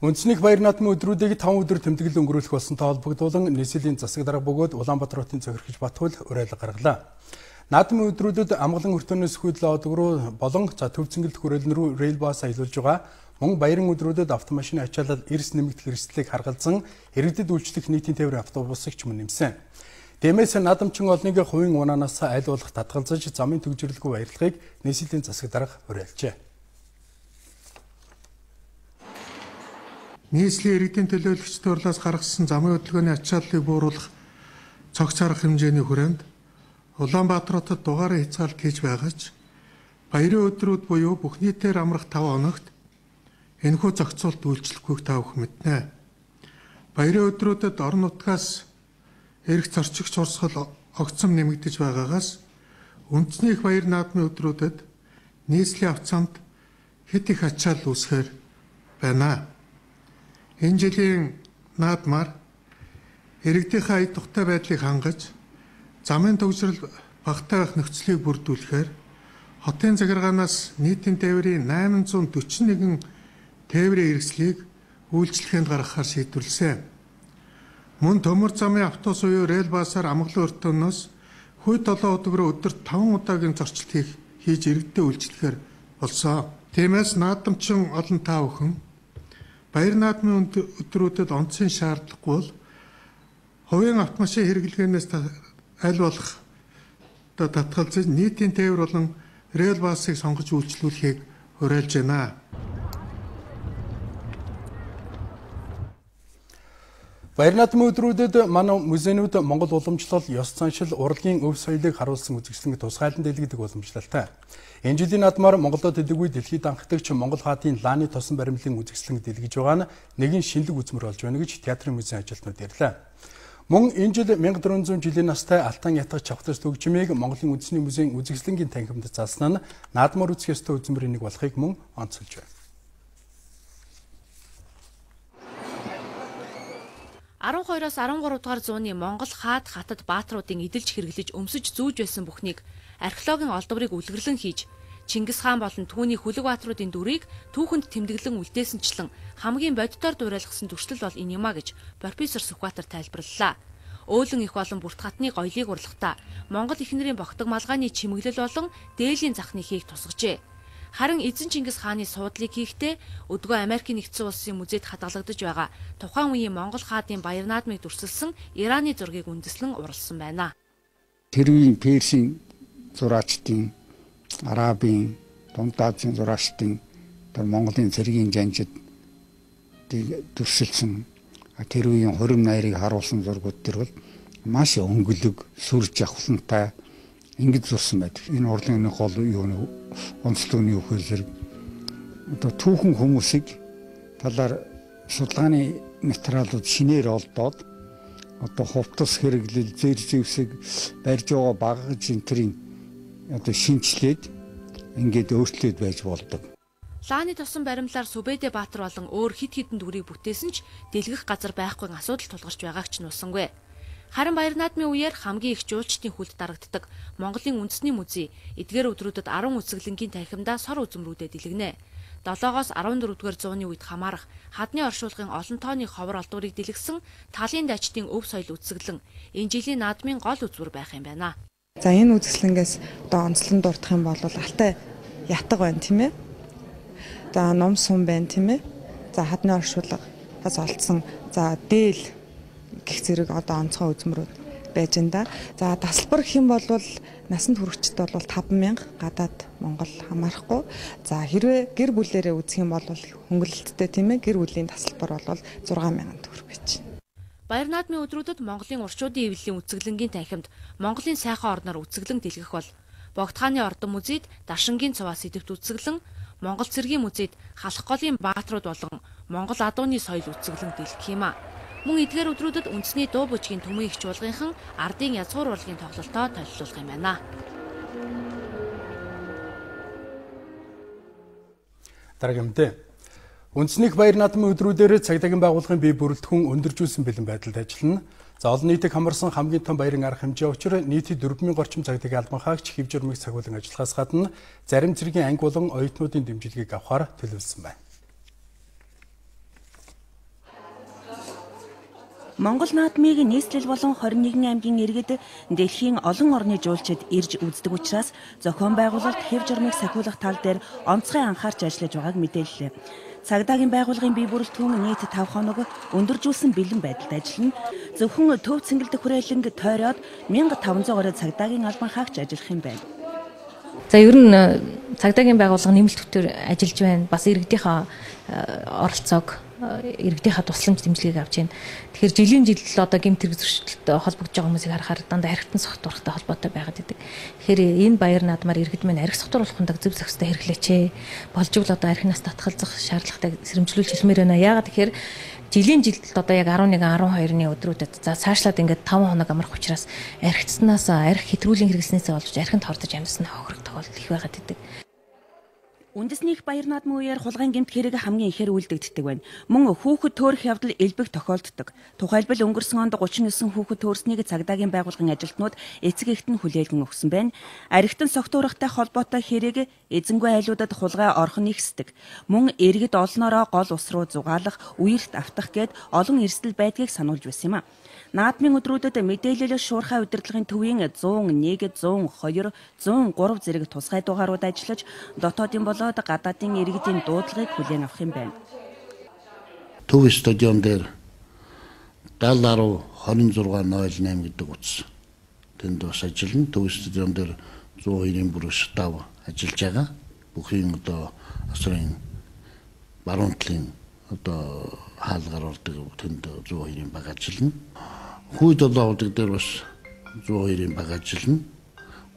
Үндэсний баяр наадмын өдрүүдийг 5 өдөр тэмдэглэл өнгөрүүлэх болсонтой холбогдуулан нийслэлийн засаг дарга бөгөөд Улаанбаатар хотын Цохирхж Батхуул уриалга гаргалаа. Наадмын өдрүүдэд амгалан өртөөнөөс хүйдэл одог руу болон төв цэнгэлдэх хүрээлэн рүү рейл бас аялуулж байгаа. Мөн баярын өдрүүдэд автомашины ачаалал эрс нэмэгдэх эрсдлийг харгалзан иргэдэд үйлчлэх нийтийн тээврийн автобусыг ч мөн нэмсэн. Тиймээс наадамчин олныг хувийн унаанаас аль болох татгалзаж замын төгжрөлгүй баярлагыг нийслэлийн засаг дарга уриалжээ. Нийслэлийн иргэдийн төлөөлөгчдийн дурлаас гаргасан замын хөдөлгөөний ачааллыг бууруулах цогц арга хэмжээний хүрээнд Улаанбаатар хотод дугаараа хязгаарлалт хийж байгаа ч баярын өдрүүд буюу бүх нийтээр амрах 5 хоногт энэхүү зохицуулт үйлчлэхгүйг та бүхэн мэднэ. Баярын өдрүүдэд орон нутгаас эрх зорчигч урсгал огцом нэмэгдэж байгаагаас үндэсний их баяр наадмын өдрүүдэд нийслэлийн авцамд хэд их ачаалал үүсэхээр байна. Энэ жилийн наадмаар иргэдийнхээ ая тухтай байдлыг хангаж замын төгсрөл багтаа байх нөхцөлийг бүрдүүлэхээр хотын захиргаанаас нийтийн тээврийн 841 тээврийн хэрэгслийг үйлчлэхэд гаргахаар шийдвэрлэсэн. Мөн төмөр замын автобус буюу рейл басаар амгалан өртөөнөөс хүйд 7 өдрөөр өдөрт 5 удаагийн зорчилт хийж иргэдэд үйлчлэхээр болсон. Тиймээс наадамчин олон та бүхэн баяр наадмын өдрүүдэд онцгийн шаардлагагүй бол хувийн автомашин хэрэглэхээс аль болох татгалзаж нийтийн тээвэр болон рейл басыг сонгож үйлчлүүлэхийг уриалж байна. Баяр наадмын өдрүүдэд манай музейнүүд Монгол уламжлал, ёс заншил, урлагийн өв соёлыг харуулсан үзэсгэлэнг тусгайлан дэлгэдэг уламжлалтай. Энэ жилийн наадмаар Монголд төдийгүй дэлхийд анхдагч Монгол хаадын лааны тосон баримлын үзэсгэлэнг дэлгэж байгаа нь нэгэн шинэлэг үзмэр болж байна гэж театрын музейн ажилтнууд ярьлаа. Мөн энэ жил 1400 жилийн настай Алтан ятгах чавхтас төгжмийг Монголын үндэсний музейн үзэсгэлэнгийн танхимд заасан нь наадмаар үзэх ёстой үзмэрийн нэг болохыг мөн онцолж байна. 12-оос 13 дугаар зууны Монгол хаад хатад баатруудын эдэлж хэрэглэж өмсөж зүүж байсан бүхнийг археологийн олдврыг үлгэрлэн хийж Чингис хаан болон түүний хүлэг баатруудын дүрийг түүхэнд тэмдэглэн үлдээсэнчлэн хамгийн боддоор дуурайлгасан зуршил бол энэ юма гэж профессор Сүхбаатар тайлбарллаа. Өөлөн их болон бүрт хатны гоёлыг урлагтаа Монгол эхнэрийн богтог малгайны чимэглэл болон дээлийн захны хийх тусгажээ. Харин эзэн Чингис хааны суудлыг хийхдээ өдгөө Америкийн нэгдсэн улсын музейд хадгалагдаж байгаа тухайн үеийн Монгол хаадын баяр наадмыг дүрсэлсэн Ираны зургийг үндэслэн уралсан байна. Тэрвийн Персийн зураачдын, Арабын, Дунд Азийн зураачдын тэр Монголын цэргийн жанжид дүрсэлсэн тэрвийн хорим найрыг харуулсан зургууд төр бол маш өнгөлөг, сүрж явхантай ингэж зурсан байдаг. Энэ урлагийн гол юу онцлогны үхэлэр одоо түүхэн хүмүүсийг талаар судалгааны материалууд шинээр олдоод одоо хувцас хэрэглэл зэр зэвсэг барьж байгаа багаж энтрийн одоо шинчлээд ингээд өөрчлөлт байж болдог. Лааны тосон баримлаар Сүбэдэ Баатар болон өөр хид хідэн дүрийг бүтээсэн ч дэлгэх газар байхгүй асуудал тулгарч байгааг ч нуусангүй. Харин баяр наадмын үеэр хамгийн их жуулчдын хүлд дарагддаг Монголын үндэсний музей эдгээр өдрүүдэд 10 үзэсгэлэнгийн танхимдаа сор үзмрүүдэд дэлгэнэ. 7-оос 14-р зууны үед хамаарах хадны оршуулгын олон тооны ховор олдврыг дэлгэсэн талын дайчдын өв соёл үзэсгэлэн энэ жилийн наадмын гол үзмэр байх юм байна. За энэ үзэсгэлэнгээс одоо онцлон дурдах юм бол алтай ятг байна тийм ээ. За ном сум байна тийм ээ. За хадны оршуулгаас олдсон за дээл гэх зэрэг одоо онцгой үзмрүүд байж энэ. За тасалбар гэх юм бол насанд хүрэгчд бол 5,000 гадаад Монгол хамаарахгүй. За хэрвээ гэр бүлээрээ үзэх юм бол хөнгөлөлттэй тийм ээ гэр бүлийн тасалбар бол 6,000 төгрөг байж байна. Баяр наадмын өдрүүдэд Монголын урчуудын эвлэлийн үцэглэнгийн танхимд Монголын сайхан орноор үцэглэн дэлгэх бол Богдхааны ордон музейд Даршингийн цуваа сэдвт үцэглэн, Монгол цэргийн музейд Халах голын баатрууд болон Монгол адууны соёл үцэглэн дэлгэх юм а. Мөн эдгээр өдрүүдэд үндэсний дуу бүжгийн төмөн их чуулганхан ардын язгуур урлагийн тоглолтоо толилуулах юм байна. Дараагийн мэдээ. Үндэснийх баяр наадмын өдрүүдээр цагдаагийн байгууллагын бие бүрэлдэхүүн өндөржүүлсэн бэлэн байдалд ажиллана. За олон нийтийг хамарсан хамгийн том баярын арга хэмжээ учраа нийтийн 4,000 орчим цагдаагийн албан хаагч хэв журмыг сахиулан ажиллахаас гадна зарим цэргийн анги болон оюутнуудын дэмжлэгийг авахар төлөвлөсөн байна. Монгол наадмыг нийслэл болон 21 аймгийн иргэд дэлхийн олон орны жуулчид ирж үздэг учраас зохион байгуулалт хэв журмыг сахиулах тал дээр онцгой анхаарч ажиллаж байгааг мэдээллээ. Цагдаагийн байгууллагын бие бүрэлдэхүүн нийт 5 хоног өндөржүүлсэн бэлэн байдалд ажиллана. Зөвхөн төв цэнгэлдэх хүрээлэнг тойроод 1500 гаруй цагдаагийн албан хаагч ажиллах юм байна. За ер нь цагдаагийн байгууллага нэмэлт төвтөр ажиллаж байна. Бас иргэдийнхээ оролцоог иргэдийнхээ тусламж дэмжлэгийг авч байна. Тэгэхээр жилийн жил одоо гэмт хэрэг зөрчилтөд холбогдож байгаа хүмүүсийг харахаар дандаа архитан согтуурахтай холбоотой байгаад идэг. Тэгэхээр энэ баяр наадмаар иргэд минь архи согтууруулахын зөв зохистой хэрэглээч. Болж игэл одоо архинаас татгалзах шаардлагатай сэрэмжлүүлж хэлмээр байна. Яагаад тэгэхээр жилийн жилд одоо яг 11 12-ны өдрүүдэд за цаашлаад ингээд 5 хоног амрах учраас архитнаас архи хэтрүүлийн хэрэглэснээсээ болж архинд хордож амьдсан хохирох тохиолдол их байгаад идэг. Үндэснийх баяр наадмын үеэр хулгайн гэмт хэрэг хамгийн ихээр үлдэгддэг байна. Мөн хүүхэд төөрөх явдал элбэг тохиолддог. Тухайлбал өнгөрсөн онд 39 хүүхэд төөрснийг цагдаагийн байгууллагын ажилтнууд эцэг эхт нь хүлээлгэн өгсөн байна. Архитан согтуурахтай холбоотой хэрэг эзэнгүй айлуудад хулгай орхон ихсдэг. Мөн иргэд олноороо гол ус руу зугаалах, үерт автах гээд олон эрсдэл байдгийг сануулж байсан юм а. Наадмын өдрүүдэд мэдээлэл шуурхай удирдлагын төвийн 101, 102, 103 зэрэг тусгай дугаарууд ажиллаж дотоодын болоод гадаадын иргэдийн дуудлагыг хүлээн авах юм байна. Төв стадион дээр 70-26-08 гэдэг утас тэнд бас ажиллана. Төв стадион дээр 102-ийн бүр штаб ажиллаж байгаа. Бүхий одоо асрын баруун талын одоо хаалгаар ордог тэнд 102-ийн баг ажиллана. Хүйд олоодаг дээр бас 102-ийн баг ажиллана.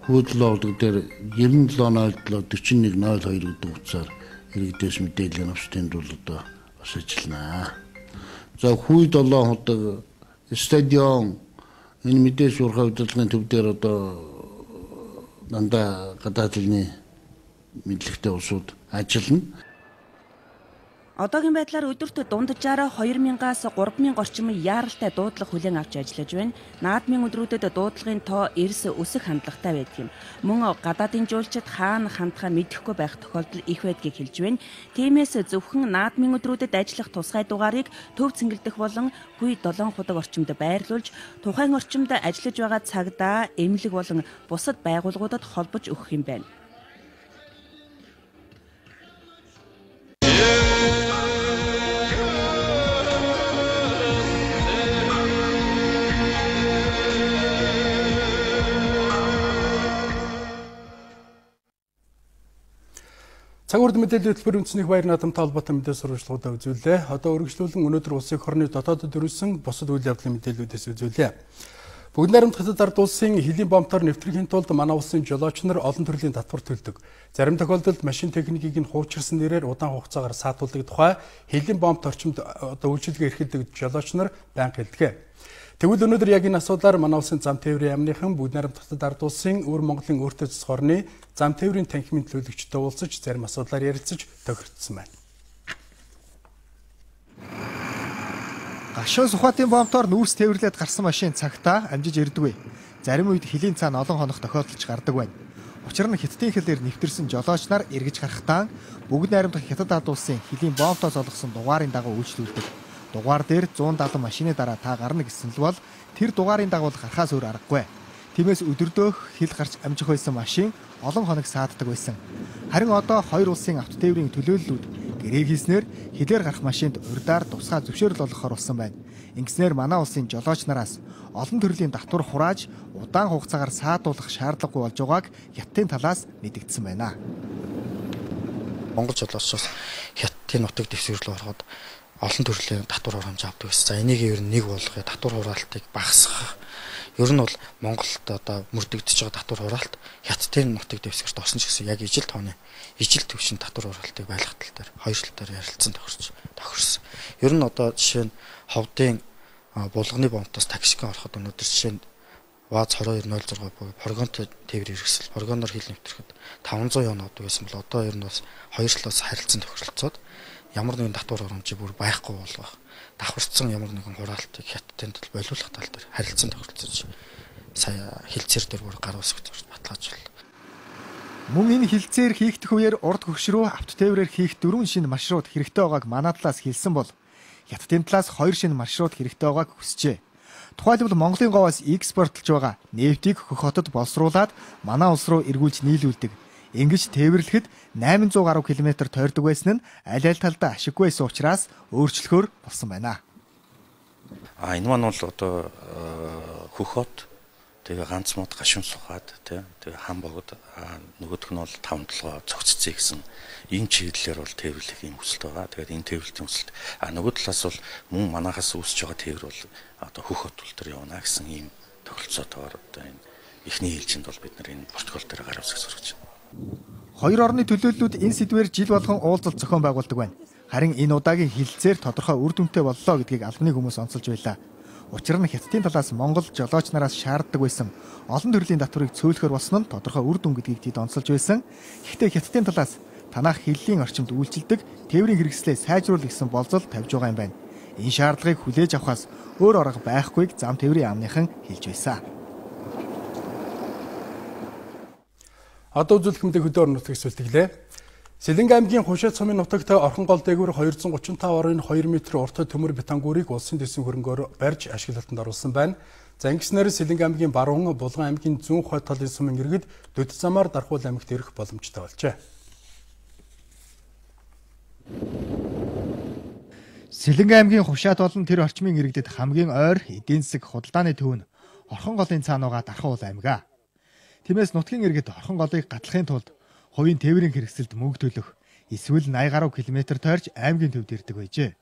Хүйд олоодаг дээр 97-07-41-02 гэдэг утсаар иргэдээс мэдээлэл авч тэнд бол одоо бас ажиллана. За хүйд олоодаг стадион энэ мэдээж шуурхай удирдлагын төв дээр одоо дандаа гадаад хэлний мэдлэгтэй улсууд ажиллана. Одоогийн байдлаар өдөрт дунджаараа 2000-аас 3000 орчим яаралтай дуудлага хүлээн авч ажиллаж байна. Наадмын өдрүүдэд дуудлагын тоо эрс өсөх хандлагатай байдаг юм. Мөн гадаадын жуулчид хаана хандхаа мэдэхгүй байх тохиолдол их байдгийг хэлж байна. Тиймээс зөвхөн наадмын өдрүүдэд ажиллах тусгай дугаарыг төв цэнгэлдэх болон хүй 7 худаг орчимд байрлуулж, тухайн орчимд ажиллаж байгаа цагдаа, эмнэлэг болон бусад байгууллагуудад холбож өгөх юм байна. Цаг урд мэдээлэл хөтөлбөр үндэсний баяр наадамтай холбоотой мэдээ сурвалжлагуудаа үзүүлээ. Одоо үргэлжлүүлэн өнөөдөр улсын орны дотоодод өрүүлсэн бусад үйл явдлын мэдээллүүдээс үзүүлээ. Бүгд найрамд хятад ард улсын хилийн бомбоор нэвтрэхийн тулд манай улсын жолооч нар олон төрлийн татвар төлдөг. Зарим тохиолдолд машин техникийг нь хуучирсан нэрээр удаан хугацаагаар саатуулдаг тухай хилийн бомбт орчимд одоо үйлчилгээ эрхэлдэг жолооч нар байнга хэлдэг. Тэгвэл өнөөдөр яг энэ асуудлаар манай улсын зам тээврийн яамныхан бүгд найрамд хятад ард улсын өвөр Монголын өөртөө засах орны зам тээврийн танхимын төлөөлөгчтэй уулзаж зарим асуудлаар ярилцаж тохирцсон байна. Гашуун Сүхбаатарын бомбоор нүүрс тээвэрлээд гарсан машин цагтаа амжиж ирдэггүй. Зарим үед хилийн цаана олон хоног тохиолдолж гардаг байна. Учир нь хятадын хэлээр нэвтэрсэн жолооч нар эргэж гарахтаа бүгд найрамдах хятад ард улсын хилийн бомбтоос олгосон дугаарын дагуу үйлчлүүлдэг. Дугаар дээр 170 машины дараа та гарна гэсэн л бол тэр дугаарын дагуу гарахаас өөр аргагүй. Тиймээс өдөрдөө хил гарч амжих байсан машин олон хоног сааддаг байсан. Харин одоо хоёр улсын авто тээврийн төлөөллүүд Гэрээ хийснээр хилээр гарах машинд урдаар тусгай зөвшөөрөл олгохоор болсон байна. Ингэснээр манай улсын жолооч нараас олон төрлийн татвар хурааж удаан хугацаагаар саадуулах шаардлагагүй болж байгааг Хятадын талаас мэдэгдсэн байна. Монгол жолоочоос Хятадын нутаг дэвсгэрлөө ороход олон төрлийн татвар хураамж авдаг байсан. За энийг ер нь нэг болгоё, татвар хураалтыг багасгах. Ер нь бол Монголд одоо мөрдөгдөж байгаа татвар хураалт Хятадын нутаг дэвсгэрт орсон ч гэсэн яг ижил төвшин татвар хураалтыг байлгах тал дээр хоёр тал дээр ярилцсан тохирсон. Ер нь одоо жишээ нь ховдын булганы бомтоос таксикэн ороход өнөөдөр жишээ нь ВАЗ 2206 буюу Поргонтой тээвэр хэрэгсэл Поргоноор хил нэвтрэхэд 500 явна авдаг байсан бол одоо ер нь бас хоёр талаас харилцан тохиролцоод ямар нэгэн татвар хураамжийг бүр байхгүй болгох, давхарцсан ямар нэгэн хураалтыг Хятадын тал болиулах тал дээр харилцан тохиролцож сая хилцээр дээр бүр гар усгаж баталгаажууллаа. Мөн энэ хилцээр хийгдэх үеэр урд хөгш рүү авто тээврээр хийх 4 шинэ маршрут хэрэгтэй байгааг манай талаас хэлсэн бол Хятадын талаас 2 шинэ маршрут хэрэгтэй байгааг хүсжээ. Тухайлбал Монголын говоос экспортлж байгаа нефтийг хөх хотод боловсруулад манай улс руу эргүүлж нийлүүлдэг. Ингэж тээвэрлэхэд 800 гаруй километр тойрдог байсан нь аль талдаа ашиггүй байсан учраас өөрчлөхөөр болсон байна. Энэ маань бол одоо хөх хот тэгээ ганц мод гашуун сухаад тэгээ хам богод нөгөөх нь бол 5-7 цогццээ гэсэн энэ чиглэлээр бол тээвэрлэх юм хүсэлт байгаа. Тэгээд энэ тээвэрлэлийн хүсэлт нөгөө талаас бол мөн манахаас үүсэж байгаа тээвэр бол одоо хөх хот тул дээр явна гэсэн ийм тохиролцоотойгоор одоо энэ эхний ээлжинд бол бид нар энэ протокол дээр гар усгаж сургаж байна. Хоёр орны төлөөллүүд энэ сэдвээр жил болгон уулзалт зохион байгуулдаг байна. Харин энэ удаагийн хилцээр тодорхой үр дүнтэй боллоо гэдгийг албаны хүмүүс онцолж байлаа. Учир нь Хятадын талаас Монгол жолооч нараас шаарддаг байсан олон төрлийн татварыг цөөлөхөр болсон нь тодорхой үр дүн гэдгийг тэд онцолж байсан. Гэхдээ Хятадын талаас танах хиллийн орчимд үйлчилдэг тээврийн хэрэгслээ сайжруулах гэсэн болзол тавьж байгаа юм байна. Энэ шаардлагыг хүлээж авахаас өөр арга байхгүйг зам тээврийн яамныхан хэлж байсан. Одоо үзүүлэх мэдээг хөдөө орон нутгийг сүлтгэлээ. Сэлэнгэ аймгийн Хушаат сумын нутагт орхон гол дээгүүр 235 орын 2 м урттай төмөр бетангуурыг улсын дэсэн хөрөнгөөр барьж ашиглалтанд оруулсан байна. За ингэснээр Сэлэнгэ аймгийн баруун, Булган аймгийн зүүн хойд талын сумын иргэд дөд замаар Дархуул аймагт ирэх боломжтой болжээ. Сэлэнгэ аймгийн Хушаат болон тэр орчмын иргэдэд хамгийн ойр эдийн засаг худалдааны төв нь орхон голын цаана байгаа Дархуул аймаг. Тиймээс нутгийн иргэд орхон голыг гатлахын тулд хувийн тээврийн хэрэгсэлд мөнгө төлөх эсвэл 80 гаруй километр тойрч аймгийн төвд ирдэг байжээ.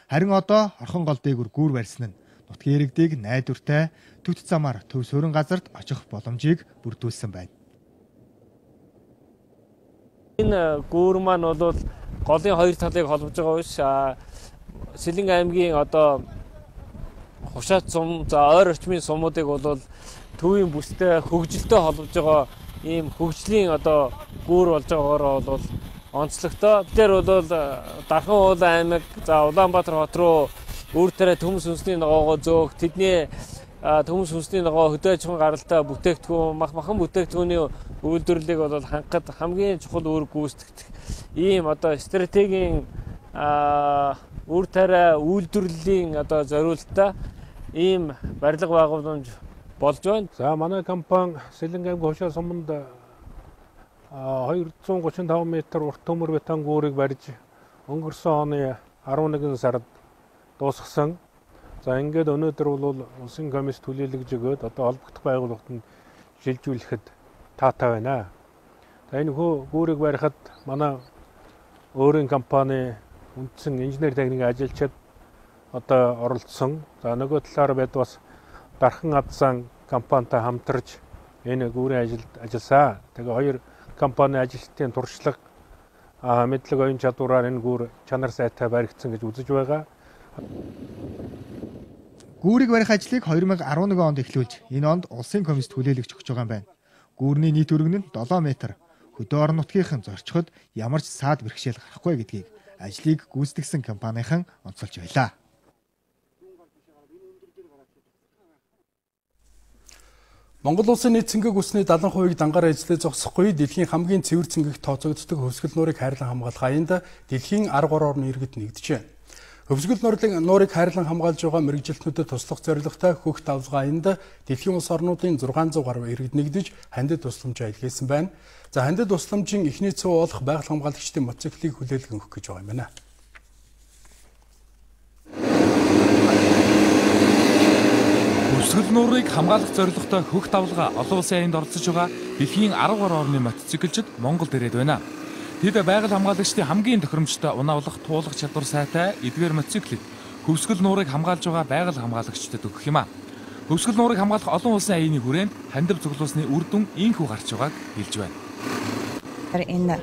Харин одоо орхон гол дээгүр гүүр барьсан нь нутгийн иргэдийг найдвартай төв замаар төв суурин газарт очих боломжийг бүрдүүлсэн байна. Энэ гүүр маань бол голын хоёр талыг холбож байгаа биш. Сэлэнгэ аймгийн одоо Хушаат сум за ойр орчмын сумуудыг бол төвийн бүстэй хөгжилтэй холбож байгаа ийм хөгжлийн одоо гүүр болж байгаагаар бол онцлогтой. Тэр бол Дархан аймаг за Улаанбаатар хот руу өөр төрөө төмс үндэсний ногоогоо зөөх тэдний төмс үндэсний ногоо хөдөө аж ахуйн гаралтай бүтээгдэхүүн махан бүтээгдэхүүний үйлдвэрлэлийг бол хангахад хамгийн чухал үүрэг гүйцэтгэх ийм одоо стратегийн өөр төрөө үйлдвэрлэлийн одоо зориултаа ийм барилга байгууламж болж байна. За манай компани Сэлэнгэ аймгийн Хушаат суманд 235 м урт төмөр бетангуурыг барьж өнгөрсөн оны 11 сард дуусгасан. За ингээд өнөөдөр бол улсын комисс төлөөлөгж өгөөд одоо холбогдох байгууллагад шилжүүлэхэд таатай байна. За энэ гүүрийг барихад манай өөрийн компани үндсэн инженер техникийн ажилчид одоо оролцсон. За нөгөө талаар бид бас Дархан Адсан компанитай хамтарч энэ гүүрийн ажилд ажилласан. Тэгээ хоёр компани ажилтны туршлага мэдлэг оюун чадвараар энэ гүүр чанар сайтай баригдсан гэж үзэж байгаа. Гүүрийг барих ажлыг 2011 онд эхлүүлж энэ онд улсын комисс төлөөлөгч өгч байгаа юм байна. Гүүрний нийт өргөн нь 7 м. Хөдөө орон нутгийнхан зорчиход ямар ч саад бэрхшээл гарахгүй гэдгийг ажлыг гүйцэтгэсэн компанийн онцолж байлаа. Монгол улсын нийт цэнгэг үсний 70%-ийг дангаар ажлыг зогсохгүй дэлхийн хамгийн цэвэр цэнгэг тооцогддог хөвсгөл нуурыг хайрлан хамгаалах аянд дэлхийн 13 орны иргэд нэгдэжээ. Хөвсгөл нуурыг хайрлан хамгаалж байгаа мэрэгжилтнүүдэд туслах зорилготой хөх давлгаа энд дэлхийн улс орнуудын 600 гаруй иргэд нэгдэж хандид тусламж илгээсэн байна. За хандид тусламжийн эхний цөв болох байгаль хамгаалагчдын мотоциклийг хүлээлгэн өгөх гэж байгаа юм байна. Хөвсгөл нуурыг хамгаалах зорилготой хөх давлгаа олон улсын аянд оролцож байгаа дэлхийн 10 гаруй орны мотоциклчид Монголд ирээд байна. Тэд байгаль хамгаалагчдын хамгийн тохиромжтой унаавлах туулах чадвар сайтай эдгээр мотоциклыг хөвсгөл нуурыг хамгаалж байгаа байгаль хамгаалагчдад өгөх юм а. Хөвсгөл нуурыг хамгаалах олон улсын аяны хүрээнд хандив цуглуулсны үр дүн ийхүү гарч байгааг хэлж байна. Энэ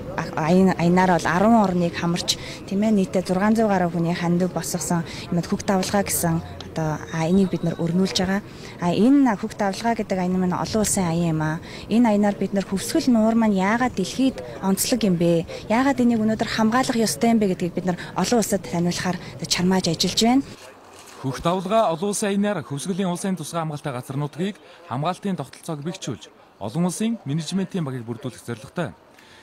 аянаар бол 10 орныг хамарч тийм ээ нийтдээ 600 гаруй хүний хандив босгосон юм хөх давлгаа гэсэн одоо энийг бид нар өрнүүлж байгаа. Энэ хөх давлгаа гэдэг аян маань олон улсын аян юм аа. Энэ аянаар бид нар хөвсгөл нуур маань яагаад дэлхийд онцлог юм бэ? Яагаад энийг өнөөдөр хамгаалах ёстой юм бэ гэдгийг бид нар олон улсад таниулахаар чармааж ажиллаж байна. Хөх давлгаа олон улсын аянаар хөвсгөлийн улсын тусгай хамгаалалтын газар нутгийг хамгаалтын тогтолцоог бэхжүүлж олон улсын менежментийн багийг бүрдүүлэх зорилготой.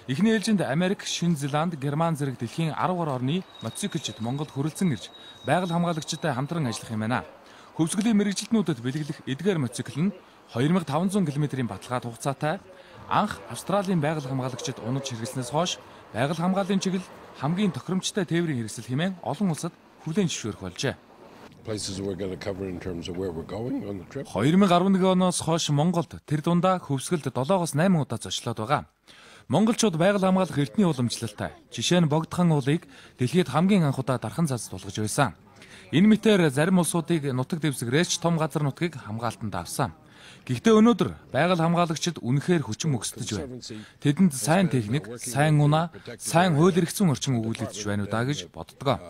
Эхний ээлжинд Америк, Шинэ Зеланд, Герман зэрэг дэлхийн 10 гаруй орны мотоциклчид Монголд хүрэлцэн ирж байгаль хамгаалагчтай хамтран ажиллах юм байна. Хөвсгөлийн мэрэгжилтнүүдэд бэлгэлэх эдгээр мотоцикл нь 2500 км-ийн баталгаад хугацаатай анх Австралийн байгаль хамгаалагчид унаж хэрэглэснээс хойш байгаль хамгааллын чиглэл хамгийн тохиромжтой тээврийн хэрэгсэл хэмээн олон улсад хүлээн зөвшөөрөх болжээ. 2011 оноос хойш Монголд тэр дундаа хөвсгөлд 7-8 удаа зочлоод байгаа. Монголчууд байгаль хамгаалах эртний уламжлалтай. Жишээ нь богдхан уулыг дэлхийд хамгийн анх удаа дархан цаас тулгаж байсан. Энэ мэтээр зарим улсуудыг нутаг дэвсгэрээч том газар нутгийг хамгаалтанд авсан. Гэхдээ өнөөдөр байгаль хамгаалагчид үнэхээр хүчин мөксдөж байна. Тэдэнд сайн техник, сайн унаа, сайн хууль эрхцэн орчин өгүүлэгдэж байна уу даа гэж боддгоо.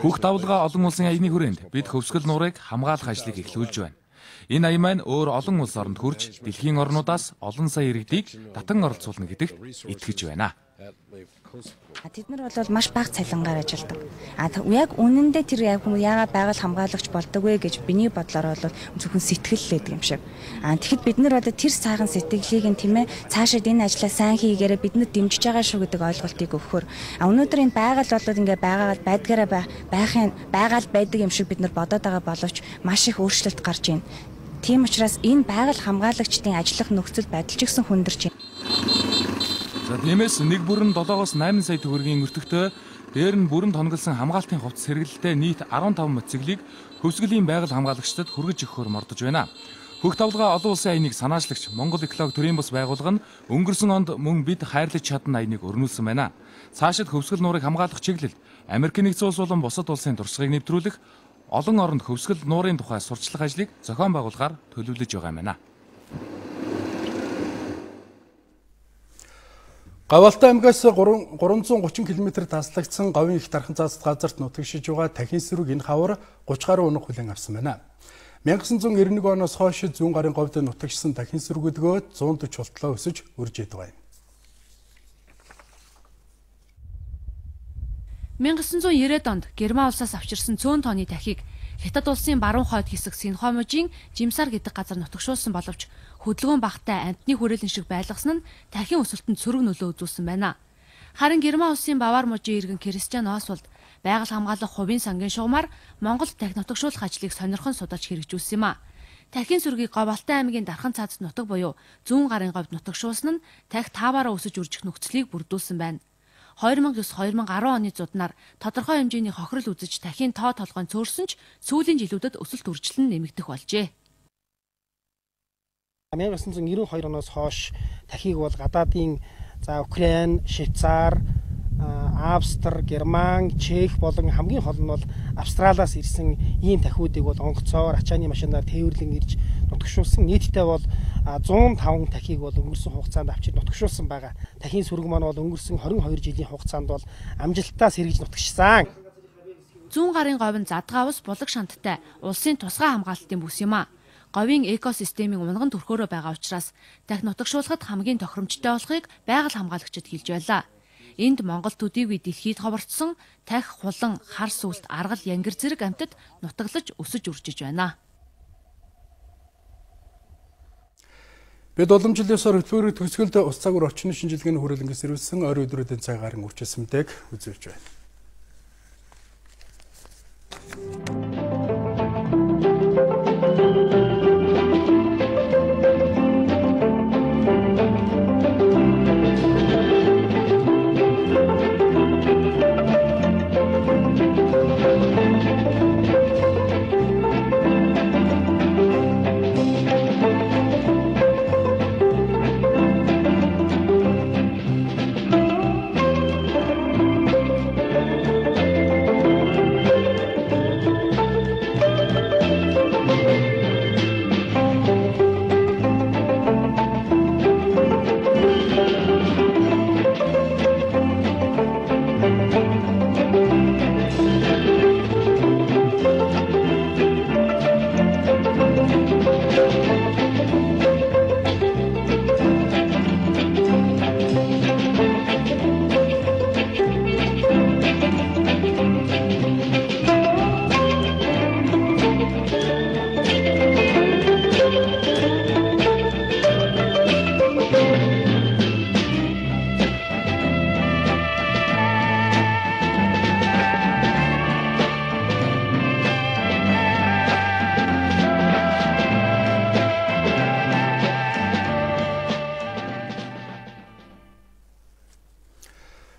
Хөх давлгаа олон улсын аяны хүрээнд бид хөвсгөл нуурыг хамгаалах ажлыг эхлүүлж байна. Энэ аян маань өөр олон улс оронд хүрч дэлхийн орнуудаас олон сая иргэдийг татан оролцуулна гэдэгт итгэж байна. Тэд нар бол маш бага цалингаар ажилладаг. Яг үнэндээ тэр яагаад байгаль хамгаалагч болдог вэ гэж биний бодлоор бол зөвхөн сэтгэл лээдэг юм шиг. Тэгэхэд бид нар одоо тэр сайхан сэтгэлийг нь тийм ээ цаашид энэ ажлаа сайн хийгээрээ биднэрт дэмжиж байгаа шүү гэдэг ойлголтыг өгөхөөр өнөөдөр энэ байгаль болоод ингээ байгаал байдаг юм шиг бид нар бодоод байгаа боловч маш их өөрчлөлт гарч байна. Тийм учраас энэ байгаль хамгаалагчдын ажиллах нөхцөл байдал ч гэсэн хүндэрч байна. За тиймээс нэг бүрэн 7-8 сая төгрөгийн өртөгтэй дээр нь бүрэн тонголсон хамгаалтын хувцас хэрэглэлтэй нийт 15 мотоциклийг хөвсгөлийн байгаль хамгаалагчдад хүргэж өгөхөөр мордож байна. Хөх давлгаа олон улсын аяныг санаачлагч Монгол эколог төрийн бас байгууллага нь өнгөрсөн онд мөн бид хайрлаж чадна аяныг өрнүүлсэн байна. Цаашид хөвсгөл нуурыг хамгаалах чиглэлд Америк нэгдсэн улс болон бусад улсын туршлагыг нэвтрүүлэх олон оронд хөвсгөл нуурын тухай сурчлах ажлыг зохион байгуулахаар төлөвлөж байгаа юм байна. Гавалтай аймгаас 330 км таслагдсан говийн их дархан цаасд газарт нутагшиж байгаа Тахин сэрүүг энэ хавар 30 гаруй өнөг хүлээн авсан байна. 1991 оноос хойш зүүн гарын говьд нутагшсан Тахин сэрүүгөдгөө 140 ултлаа өсөж үрж байгаа юм. 1990-ад онд Герман улсаас авчирсан цөөн тооны тахиг Хятад улсын баруун хойд хэсэг Синхомужийн Жимсар гэдэг газар нутагшуулсан боловч хөдөлгөөн багтай амтны хүрээлэн шиг байлгасан нь тахин өсөлтөнд сөрөг нөлөө үзүүлсэн байна. Харин Герман улсын Бавар мужийн иргэн Кристиан Освальд байгаль хамгаалах хувийн сангийн шугамар Монголд тахи нутагшуулах ажлыг сонирхон судалж хэрэгжүүлсэн юм а. Тахин сүргийг Говьалтай аймгийн Дархан цаазд нутаг буюу зүүн гарын говьд нутагшуулсан нь тахи тааваараа өсөж үржих нөхцөлийг бүрдүүлсэн байна. 2009-2010 оны зуднаар тодорхой хэмжээний хохирол үзэж тахин тоо толгойн цөөрсөн ч сүүлийн жилүүдэд өсөлт үржилэн нэмэгдэх болжээ. 1992 оноос хойш тахиг бол гадаадын Украин, Швейцар, Австри, Герман, Чех болон хамгийн гол нь бол Австралиас ирсэн ийм тахиудыг бол онгоцоор ачааны машинаар тээвэрлэн ирж нутагшуулсан. Нийтдээ бол 105 тахиг бол өнгөрсөн хугацаанд авчир нутагшуулсан байгаа. Тахин сүрэг маань бол өнгөрсөн 22 жилийн хугацаанд бол амжилттай сэргийж нутагшсан. Зүүн гарын говь нь задгаа ус булаг шанттай улсын тусгай хамгаалалтын бүс юм а. Говийн экосистемийн унган төрхөөрөө байгаа учраас тахи нутагшуулахад хамгийн тохиромжтой болохыг байгаль хамгаалагчид хэлж байлаа. Энд Монгол төдийгүй дэлхийд ховорцсон тахи, хулан, хар сүлт, аргал, янгир зэрэг амьтад нутаглаж өсөж үржиж байна. Бид уламжлалын ёсоор хөтөлбөрийн төгсгөлд ус цагур орчны шинжилгээний хүрээлэнгээс ирүүлсэн ойр өдрүүдийн цагаарын үрчилсэнтэйг үзүүлж байна.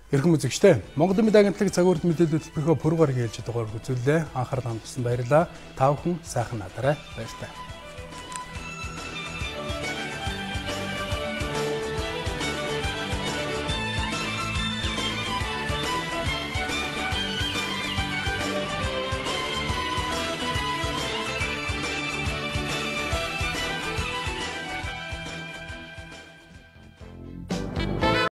Эрхэм үзэгчтэй, Монгол Мэд агентлаг цаг уурд мэдээлэл төлбөрөөр пүргээр хэлж дугаар үзүүллээ. Анхаарал хандсан баярлалаа. Та бүхэн сайхан надараа баярлалаа.